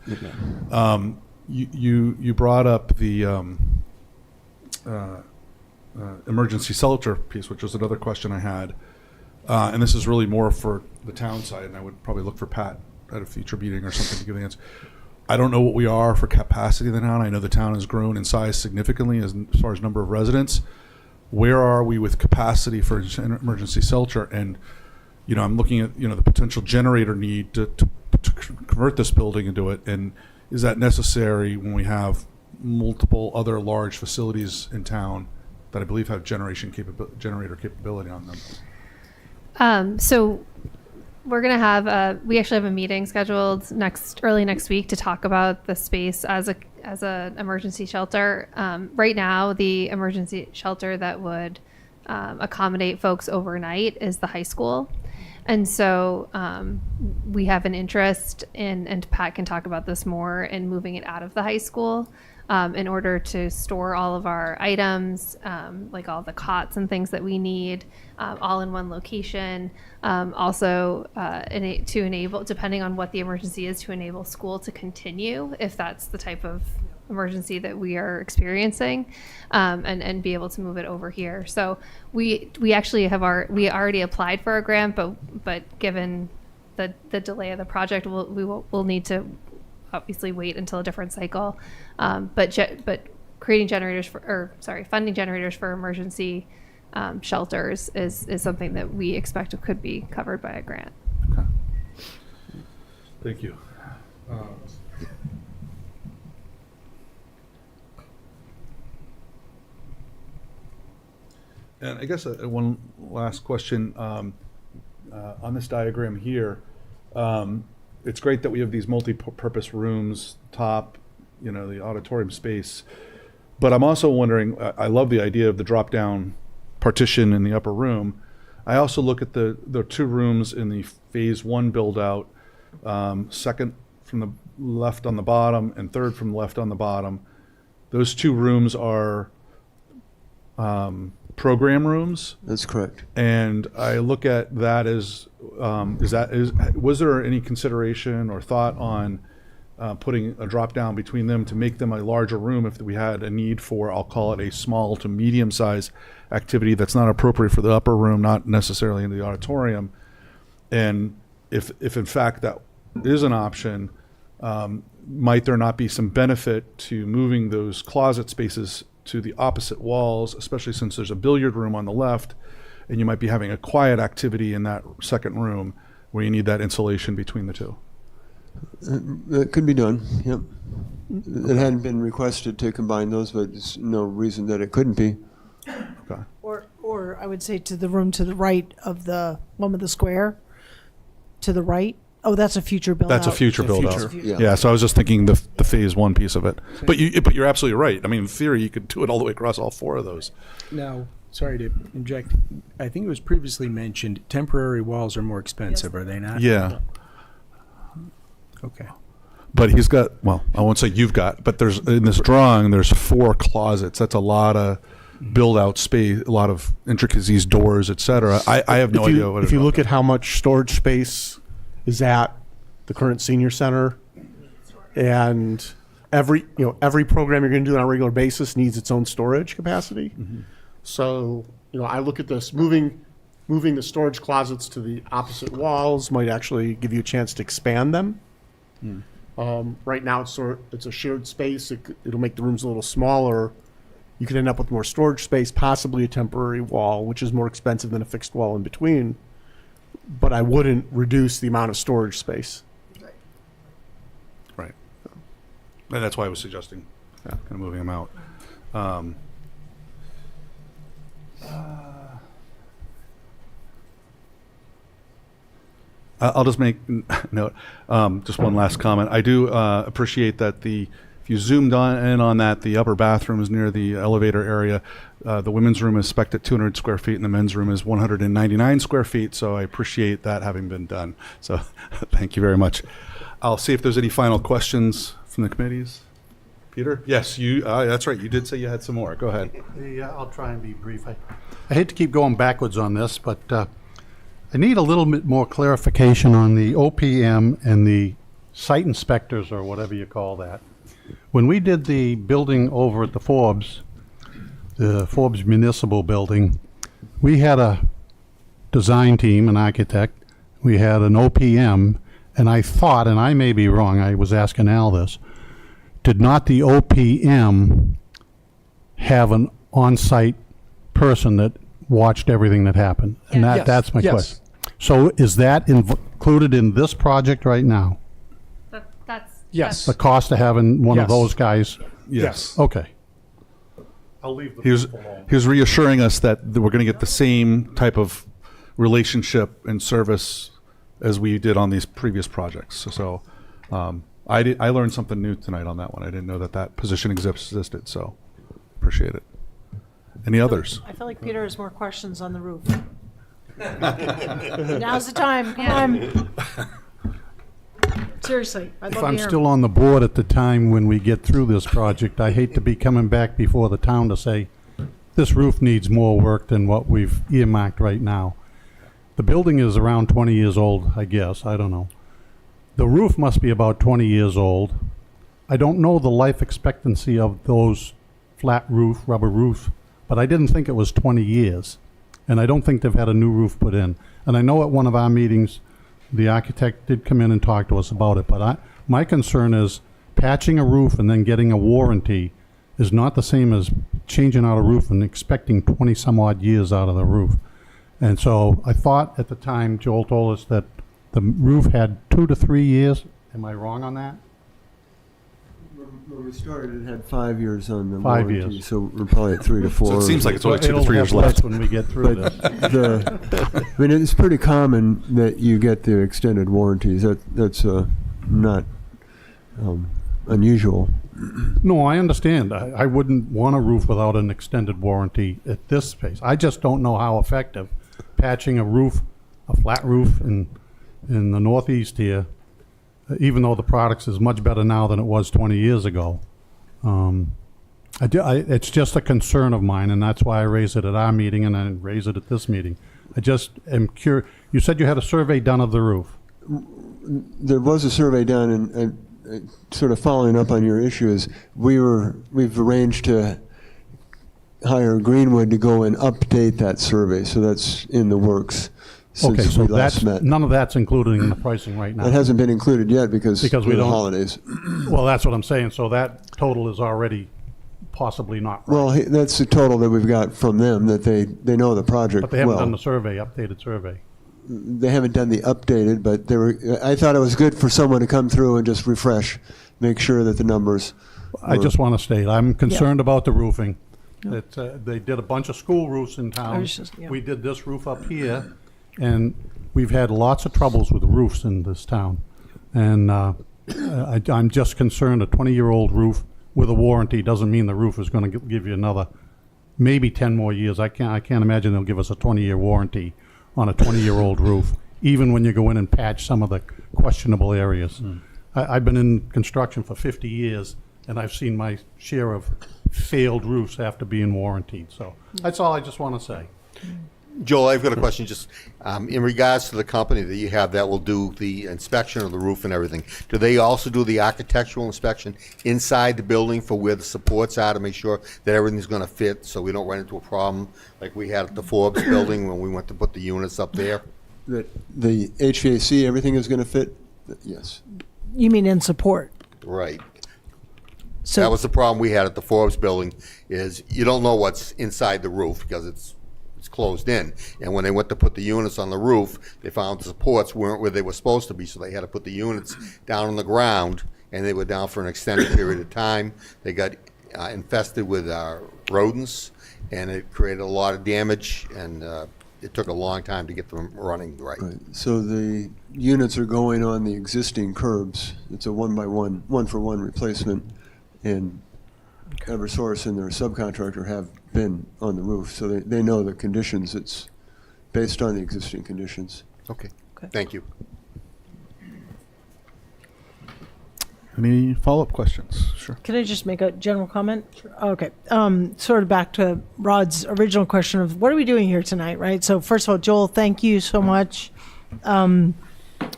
You brought up the emergency shelter piece, which was another question I had. And this is really more for the town side, and I would probably look for Pat at a future meeting or something to give the answer. I don't know what we are for capacity in the town. I know the town has grown in size significantly as far as number of residents. Where are we with capacity for an emergency shelter? And I'm looking at the potential generator need to convert this building into it, and is that necessary when we have multiple other large facilities in town that I believe have generator capability on them? So we're going to have we actually have a meeting scheduled early next week to talk about the space as an emergency shelter. Right now, the emergency shelter that would accommodate folks overnight is the high school. And so we have an interest in, and Pat can talk about this more, in moving it out of the high school in order to store all of our items, like all the cots and things that we need, all in one location. Also, to enable, depending on what the emergency is, to enable school to continue if that's the type of emergency that we are experiencing, and be able to move it over here. So we actually we already applied for a grant, but given the delay of the project, we'll need to obviously wait until a different cycle. But creating funding generators for emergency shelters is something that we expect could be covered by a grant. Okay. Thank you. And I guess one last question on this diagram here. It's great that we have these multi-purpose rooms, top, the auditorium space. But I'm also wondering, I love the idea of the drop-down partition in the upper room. I also look at the two rooms in the phase 1 build-out, second from the left on the bottom and third from the left on the bottom. Those two rooms are program rooms. That's correct. And I look at that as, was there any consideration or thought on putting a drop down between them to make them a larger room if we had a need for, I'll call it a small to medium size activity that's not appropriate for the upper room, not necessarily in the auditorium? And if in fact that is an option, might there not be some benefit to moving those closet spaces to the opposite walls, especially since there's a billiard room on the left, and you might be having a quiet activity in that second room where you need that insulation between the two? That could be done, yep. It hadn't been requested to combine those, but there's no reason that it couldn't be. Okay. Or I would say to the room to the right of the one with the square, to the right? Oh, that's a future build That's a out. future build future. out. Yeah. Yeah, so I was just thinking the phase one piece of it. But you're absolutely right. I mean, in theory, you could do it all the way across all four of those. Now, sorry to inject. I think it was previously mentioned temporary walls are more expensive, are they not? Yeah. Okay. But he's got, well, I won't say you've got, but there's, in this drawing, there's 4 closets. That's a lot of build out space, a lot of intricacies, doors, et cetera. I have no idea what If you look at how much storage space is at the current senior center, and every program you're going to do on a regular basis needs its own storage capacity. So, I look at this, moving the storage closets to the opposite walls might actually give you a chance to expand them. Right now, it's a shared space. It'll make the rooms a little smaller. You could end up with more storage space, possibly a temporary wall, which is more expensive than a fixed wall in between. But I wouldn't reduce the amount of storage space. Right. And that's why I was suggesting kind of moving them out. I'll just make note, just one last comment. I do appreciate that if you zoomed in on that, the upper bathroom is near the elevator area. The women's room is spec'd at 200 square feet and the men's room is 199 square feet. So I appreciate that having been done. So thank you very much. I'll see if there's any final questions from the committees. Peter? Yes, that's right. You did say you had some more. Go ahead. I'll try and be brief. I hate to keep going backwards on this, but I need a little bit more clarification on the OPM and the site inspectors, or whatever you call that. When we did the building over at the Forbes Municipal building, we had a design team, an architect, we had an OPM, and I thought, and I may be wrong, I was asking Al this, did not the OPM have an on-site person that watched everything that happened? And Yes. that's my Yes. question. So is that included in this project right now? That's Yes. The cost of having one of Yes. those guys? Yes. Okay. I'll leave the He was reassuring us that we're going to get the same type of relationship and service as we did on these previous projects. So I learned something new tonight on that one. I didn't know that position existed, so appreciate it. Any others? I feel like Peter has more questions on the roof. Now's the time. Come on. Seriously, I'd If love to I'm hear. still on the board at the time when we get through this project, I hate to be coming back before the town to say, this roof needs more work than what we've earmarked right now. The building is around 20 years old, I guess. I don't know. The roof must be about 20 years old. I don't know the life expectancy of those flat roof, rubber roof, but I didn't think it was 20 years. And I don't think they've had a new roof put in. And I know at one of our meetings, the architect did come in and talk to us about it, but my concern is patching a roof and then getting a warranty is not the same as changing out a roof and expecting 20 some odd years out of the roof. And so I thought at the time, Joel told us that the roof had 2 to 3 years. Am I wrong on that? When we started, it had 5 years on the 5 warranty, years. so we're probably at 3 to 4. So it seems like it's only 2 to It'll 3 have years less left. when we get through this. I mean, it's pretty common that you get the extended warranties. That's not unusual. No, I understand. I wouldn't want a roof without an extended warranty at this pace. I just don't know how effective patching a flat roof in the Northeast here, even though the products is much better now than it was 20 years ago. It's just a concern of mine, and that's why I raised it at our meeting and I raised it at this meeting. I just am curious. You said you had a survey done of the roof. There was a survey done, and sort of following up on your issue is we've arranged to hire Greenwood to go and update that survey, so that's in the works since Okay, so we last met. none of that's included in the pricing right now. That hasn't been included yet because we of the don't. holidays. Well, that's what I'm saying. So that total is already possibly not right. Well, that's the total that we've got from them, that they know the project But they haven't well. done the survey, updated survey. They haven't done the updated, but I thought it was good for someone to come through and just refresh, make sure that the numbers. I were- just want to state, I'm concerned about the roofing. They did a bunch of school roofs in town. was just- yeah. We did this roof up here, and we've had lots of troubles with roofs in this town. And I'm just concerned a 20-year-old roof with a warranty doesn't mean the roof is going to give you another maybe 10 more years. I can't imagine they'll give us a 20-year warranty on a 20-year-old roof, even when you go in and patch some of the questionable areas. I've been in construction for 50 years, and I've seen my share of failed roofs after being warranted. So that's all I just want to say. Joel, I've got a question, just in regards to the company that you have that will do the inspection of the roof and everything. Do they also do the architectural inspection inside the building for where the supports are to make sure that everything's going to fit, so we don't run into a problem like we had at the Forbes building when we went to put the units up there? That the HVAC, everything is going to fit? Yes. You mean in support? Right. So That was the problem we had at the Forbes building, is you don't know what's inside the roof because it's closed in. And when they went to put the units on the roof, they found the supports weren't where they were supposed to be, so they had to put the units down on the ground, and they were down for an extended period of time. They got infested with rodents, and it created a lot of damage, and it took a long time to get them running right. So the units are going on the existing curbs. It's a one-for-one replacement, and Eversource and their subcontractor have been on the roof, so they know the conditions. It's based on the existing conditions. Okay. Thank you. Any follow-up questions? Sure. Can I just make a general comment? Sure. Okay. Sort of back to Rod's original question of what are we doing here tonight, right? So first of all, Joel, thank you so much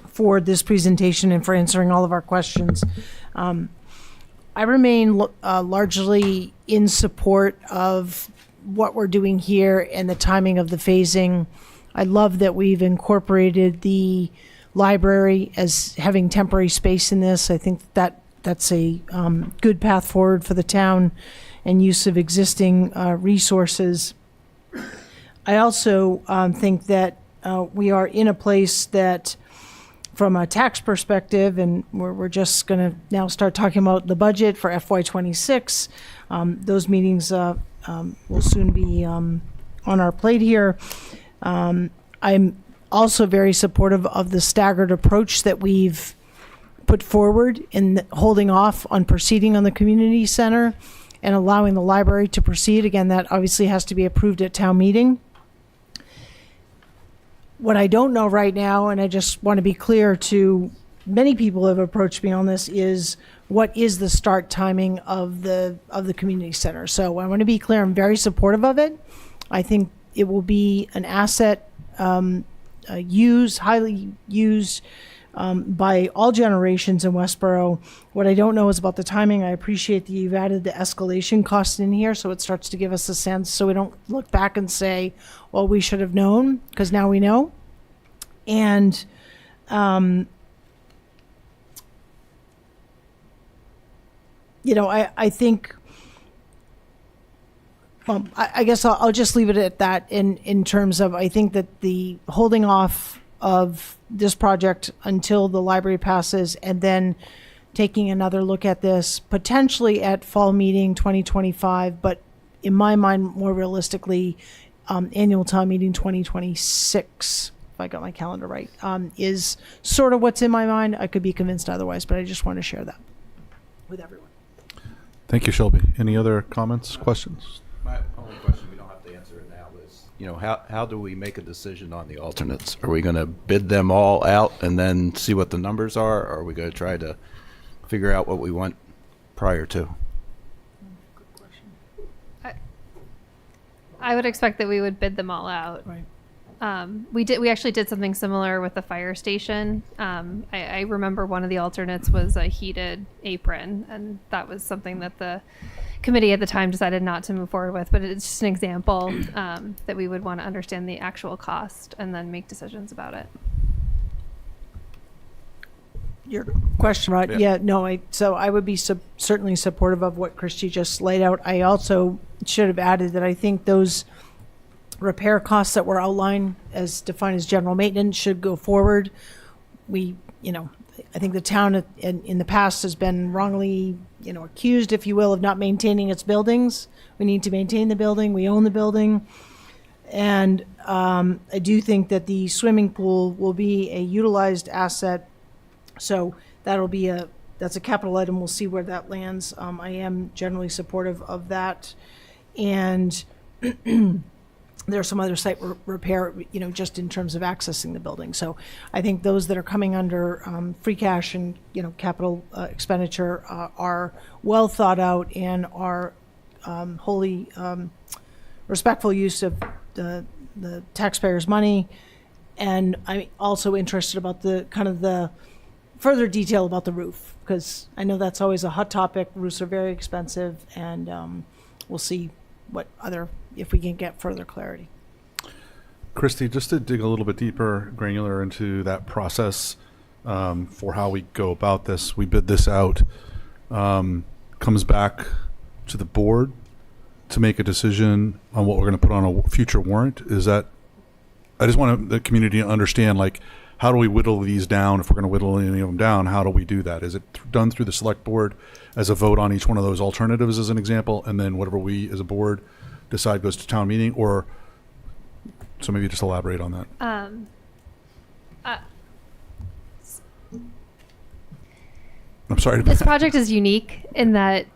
for this presentation and for answering all of our questions. I remain largely in support of what we're doing here and the timing of the phasing. I love that we've incorporated the library as having temporary space in this. I think that that's a good path forward for the town and use of existing resources. I also think that we are in a place that, from a tax perspective, and we're just going to now start talking about the budget for FY26. Those meetings will soon be on our plate here. I'm also very supportive of the staggered approach that we've put forward in holding off on proceeding on the community center and allowing the library to proceed. Again, that obviously has to be approved at town meeting. What I don't know right now, and I just want to be clear to many people who have approached me on this, is what is the start timing of the community center. So I want to be clear, I'm very supportive of it. I think it will be an asset highly used by all generations in Westborough. What I don't know is about the timing. I appreciate that you've added the escalation cost in here, so it starts to give us a sense, so we don't look back and say, well, we should have known, because now we know. And I think, I guess I'll just leave it at that in terms of, I think that the holding off of this project until the library passes and then taking another look at this potentially at fall meeting 2025, but in my mind, more realistically, annual town meeting 2026, if I got my calendar right, is sort of what's in my mind. I could be convinced otherwise, but I just want to share that with everyone. Thank you, Shelby. Any other comments, questions? My only question, we don't have to answer it now, is, how do we make a decision on the alternates? Are we going to bid them all out and then see what the numbers are, or are we going to try to figure out what we want prior to? I would expect that we would bid them all out. Right. We actually did something similar with the fire station. I remember one of the alternates was a heated apron, and that was something that the committee at the time decided not to move forward with, but it's just an example that we would want to understand the actual cost and then make decisions about it. Your question, Rod? Yeah, no, so I would be certainly supportive of what Christy just laid out. I also should have added that I think those repair costs that were outlined as defined as general maintenance should go forward. I think the town in the past has been wrongly, accused, if you will, of not maintaining its buildings. We need to maintain the building. We own the building. And I do think that the swimming pool will be a utilized asset. So that's a capital item. We'll see where that lands. I am generally supportive of that. And there's some other site repair, just in terms of accessing the building. So I think those that are coming under free cash and, capital expenditure are well thought out and are wholly respectful use of the taxpayers' money. And I'm also interested about the further detail about the roof, because I know that's always a hot topic. Roofs are very expensive, and we'll see if we can get further clarity. Christy, just to dig a little bit deeper, granular into that process for how we go about this, we bid this out, comes back to the board to make a decision on what we're going to put on a future warrant. Is that, I just want the community to understand, how do we whittle these down? If we're going to whittle any of them down, how do we do that? Is it done through the select board as a vote on each one of those alternatives as an example, and then whatever we as a board decide goes to town meeting? Or, so maybe just elaborate on that. I'm sorry. This project is unique in that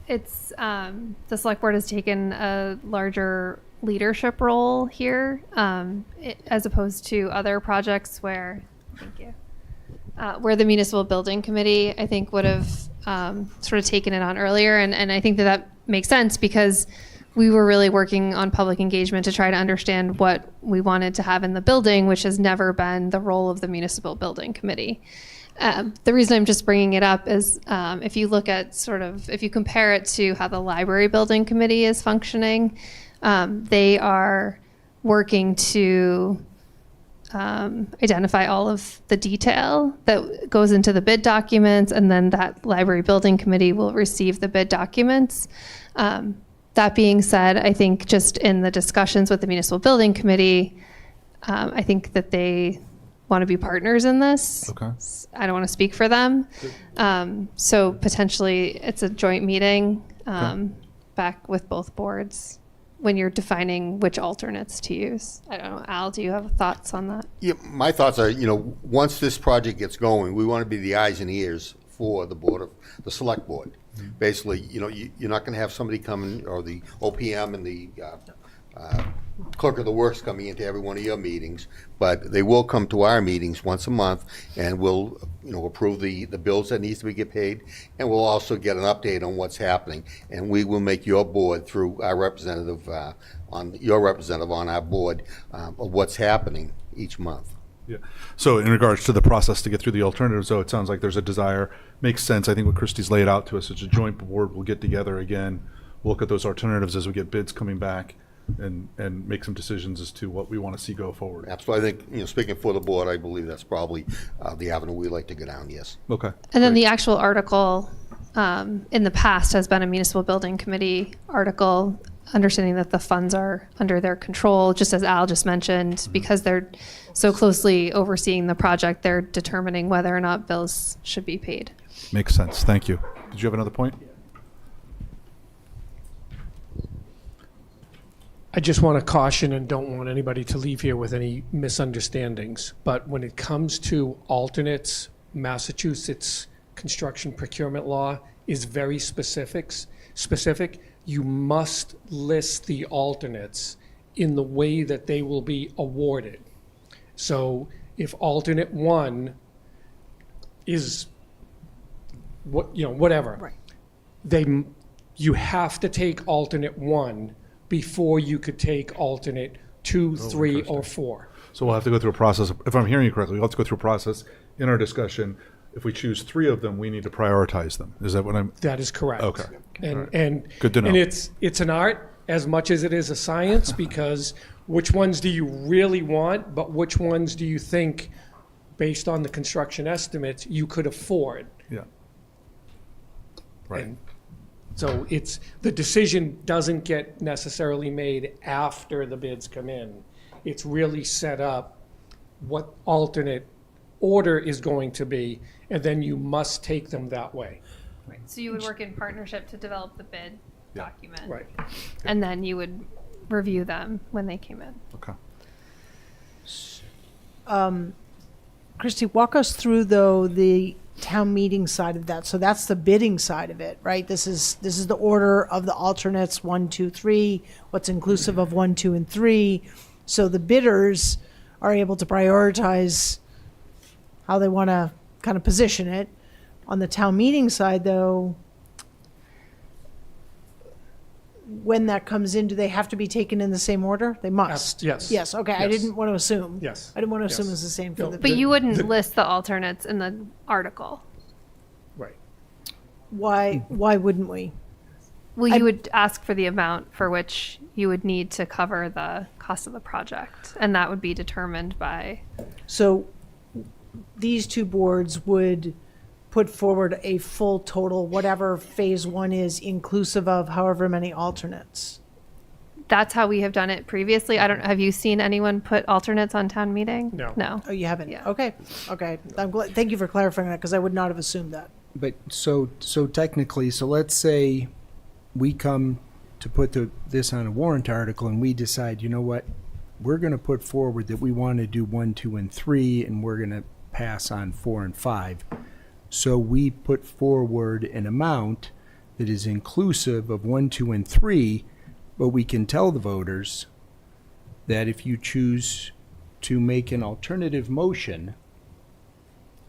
it's the select board has taken a larger leadership role here, as opposed to other projects where, thank you, where the municipal building committee, I think, would have sort of taken it on earlier. And I think that makes sense, because we were really working on public engagement to try to understand what we wanted to have in the building, which has never been the role of the municipal building committee. The reason I'm just bringing it up is if you look at if you compare it to how the library building committee is functioning, they are working to identify all of the detail that goes into the bid documents, and then that library building committee will receive the bid documents. That being said, I think just in the discussions with the municipal building committee, I think that they want to be partners in this. Okay. I don't want to speak for them. So potentially it's a joint meeting back with both boards when you're defining which alternates to use. I don't know, Al, do you have thoughts on that? Yeah, my thoughts are, once this project gets going, we want to be the eyes and ears for the select board. Basically, you're not going to have somebody coming, or the OPM and the clerk of the works coming into every one of your meetings, but they will come to our meetings once a month, and we'll approve the bills that needs to be get paid, and we'll also get an update on what's happening, and we will make your board, through our representative on our board, of what's happening each month. Yeah. So in regards to the process to get through the alternatives, though, it sounds like there's a desire. Makes sense. I think what Christie's laid out to us is a joint board. We'll get together again, we'll look at those alternatives as we get bids coming back, and make some decisions as to what we want to see go forward. Absolutely. I think, speaking for the board, I believe that's probably the avenue we like to go down, yes. Okay. And then the actual article in the past has been a municipal building committee article, understanding that the funds are under their control, just as Al just mentioned, because they're so closely overseeing the project, they're determining whether or not bills should be paid. Makes sense. Thank you. Did you have another point? I just want to caution and don't want anybody to leave here with any misunderstandings. But when it comes to alternates, Massachusetts construction procurement law is very specific. You must list the alternates in the way that they will be awarded. So if alternate one is whatever, Right. You have to take alternate one before you could take alternate 2, 3, or 4. So we'll have to go through a process. If I'm hearing you correctly, we'll have to go through a process in our discussion. If we choose 3 of them, we need to prioritize them. Is that what I'm? That is correct. Okay. And All right. and Good to know. And it's an art as much as it is a science, because which ones do you really want, but which ones do you think, based on the construction estimates, you could afford? Yeah. Right. And so the decision doesn't get necessarily made after the bids come in. It's really set up what alternate order is going to be, and then you must take them that way. So you would work in partnership to develop the bid document. Right. And then you would review them when they came in. Okay. Christy, walk us through though the town meeting side of that. So that's the bidding side of it, right? This is the order of the alternates 1, 2, 3. What's inclusive of 1, 2, and 3. So the bidders are able to prioritize how they want to kind of position it. On the town meeting side, though, when that comes in, do they have to be taken in the same order? They must. Yes. Yes. Okay. I Yes. didn't want to assume. Yes. I didn't want to assume Yes. it was the same for No, the. But you wouldn't list the alternates in the article. Right. Why wouldn't we? Well, you would ask for the amount for which you would need to cover the cost of the project, and that would be determined by. So these two boards would put forward a full total, whatever phase 1 is, inclusive of however many alternates. That's how we have done it previously. I don't. Have you seen anyone put alternates on town meeting? No. No. Oh, you haven't? Yeah. Okay. I'm glad. Thank you for clarifying that, because I would not have assumed that. But so technically, so let's say we come to put this on a warrant article and we decide, you know what, we're going to put forward that we want to do 1, 2, and 3, and we're going to pass on 4 and 5. So we put forward an amount that is inclusive of 1, 2, and 3, but we can tell the voters that if you choose to make an alternative motion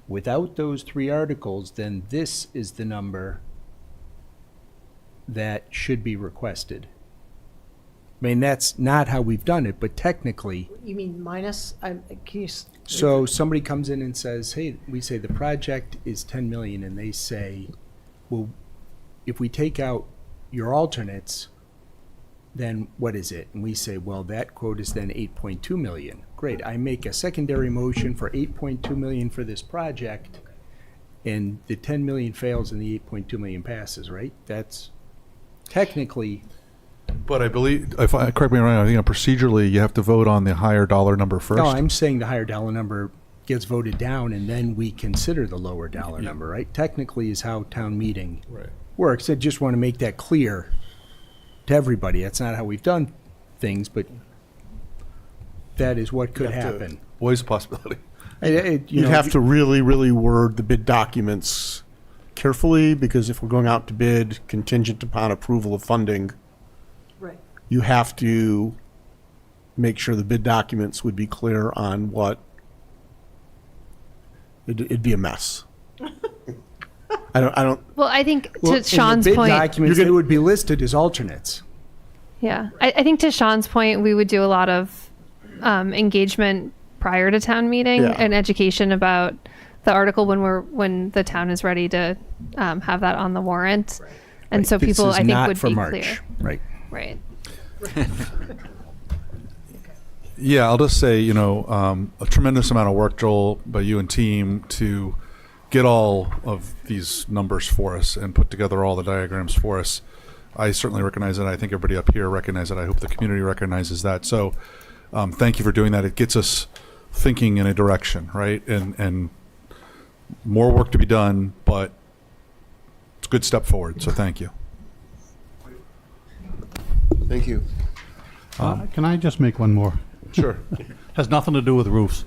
without those 3 articles, then this is the number that should be requested. I mean, that's not how we've done it, but technically. You mean minus? Can you? So somebody comes in and says, hey, we say the project is 10 million, and they say, well, if we take out your alternates, then what is it? And we say, well, that quote is then 8.2 million. Great, I make a secondary motion for 8.2 million for this project, and the 10 million fails and the 8.2 million passes, right? That's technically. But I believe, correct me if I'm wrong, I think procedurally you have to vote on the higher dollar number first. No, I'm saying the higher dollar number gets voted down, and then we consider the lower dollar number, right? Technically is how town meeting works. I just want to make that clear to everybody. That's not how we've done things, but that is what could happen. Always a possibility. You'd have to really, really word the bid documents carefully, because if we're going out to bid contingent upon approval of funding, Right. you have to make sure the bid documents would be clear on what it'd be a mess. I don't. Well, I think Well, to in Sean's the bid point. documents, they would be listed as alternates. Yeah, I think to Sean's point, we would do a lot of engagement prior to town meeting and education about the article when the town is ready to have that on the warrant, and so This people is I think not would for be March, clear. right? Right. Yeah, I'll just say, a tremendous amount of work, Joel, by you and team to get all of these numbers for us and put together all the diagrams for us. I certainly recognize it. I think everybody up here recognizes it. I hope the community recognizes that. So thank you for doing that. It gets us thinking in a direction, right? And more work to be done, but it's a good step forward. So thank you. Thank you. Can I just make one more? Sure. Has nothing to do with roofs.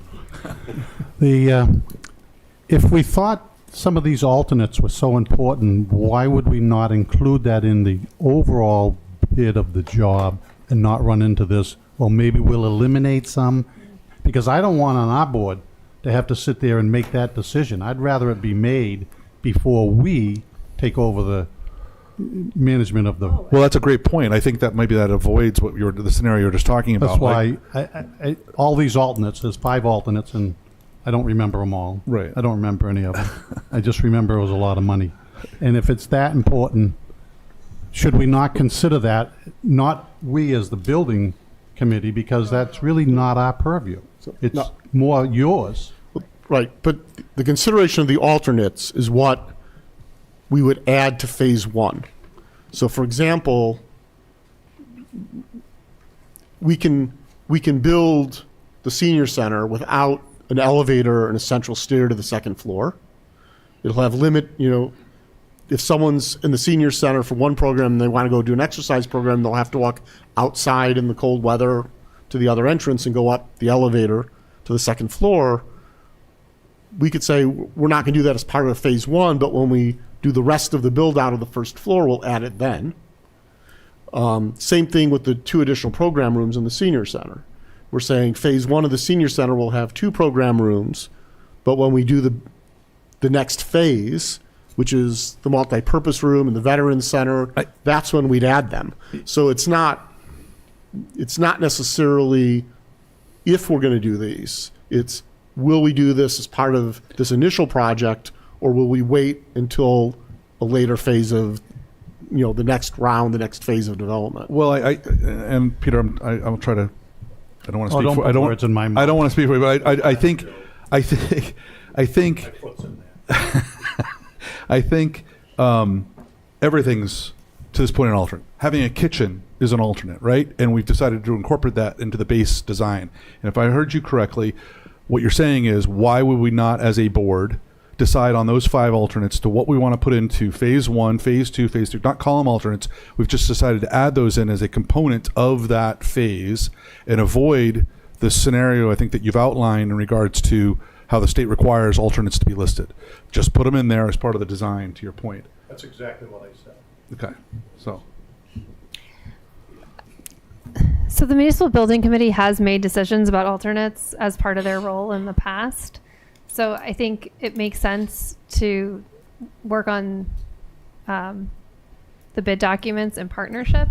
If we thought some of these alternates were so important, why would we not include that in the overall bid of the job and not run into this? Well, maybe we'll eliminate some, because I don't want on our board to have to sit there and make that decision. I'd rather it be made before we take over the management of the. Well, that's a great point. I think that maybe that avoids what the scenario you're just talking about. That's why I all these alternates, there's 5 alternates, and I don't remember them all. Right. I don't remember any of them. I just remember it was a lot of money. And if it's that important, should we not consider that, not we as the building committee, because that's really not our purview. It's more yours. Right, but the consideration of the alternates is what we would add to phase 1. So for example, we can build the senior center without an elevator and a central stair to the second floor. It'll have if someone's in the senior center for one program and they want to go do an exercise program, they'll have to walk outside in the cold weather to the other entrance and go up the elevator to the second floor. We could say we're not going to do that as part of phase one, but when we do the rest of the build out of the first floor, we'll add it then. Same thing with the 2 additional program rooms in the senior center. We're saying phase one of the senior center will have 2 program rooms, but when we do the next phase, which is the multi-purpose room and the veterans center, that's when we'd add them. So it's not necessarily if we're going to do these, it's will we do this as part of this initial project, or will we wait until a later phase of, the next round, the next phase of development? Well, and Peter, I'll try to. I don't want to speak don't for. put I don't. words in my mouth. I don't want to speak for you, but I think. I think everything's to this point an alternate. Having a kitchen is an alternate, right? And we've decided to incorporate that into the base design. And if I heard you correctly, what you're saying is, why would we not, as a board, decide on those 5 alternates to what we want to put into phase 1, phase 2, phase 3, not call them alternates. We've just decided to add those in as a component of that phase and avoid the scenario I think that you've outlined in regards to how the state requires alternates to be listed. Just put them in there as part of the design, to your point. That's exactly what I said. Okay, so. So the Municipal Building Committee has made decisions about alternates as part of their role in the past. So I think it makes sense to work on the bid documents in partnership.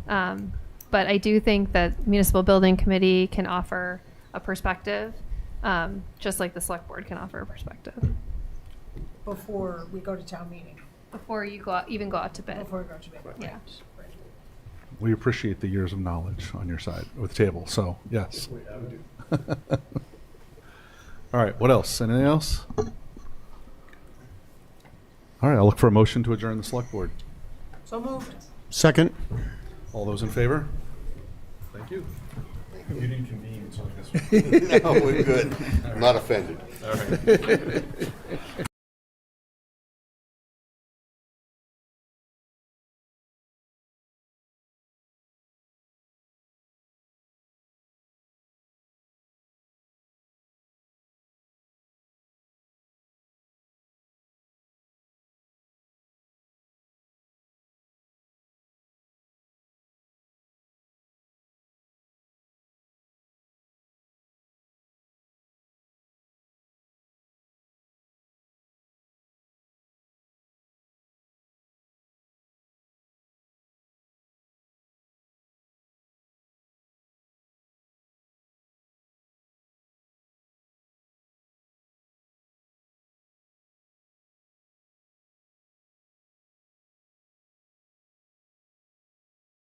But I do think that Municipal Building Committee can offer a perspective, just like the Select Board can offer a perspective. Before we go to town meeting. Before you go out, even go out to bid. Before we go to bid. Yeah. We appreciate the years of knowledge on your side with the table, so yes. All right, what else? Anything else? All right, I'll look for a motion to adjourn the select board. So moved. Second. All those in favor? Thank you. You didn't convene, so I guess. No, we're good. I'm not offended. All right.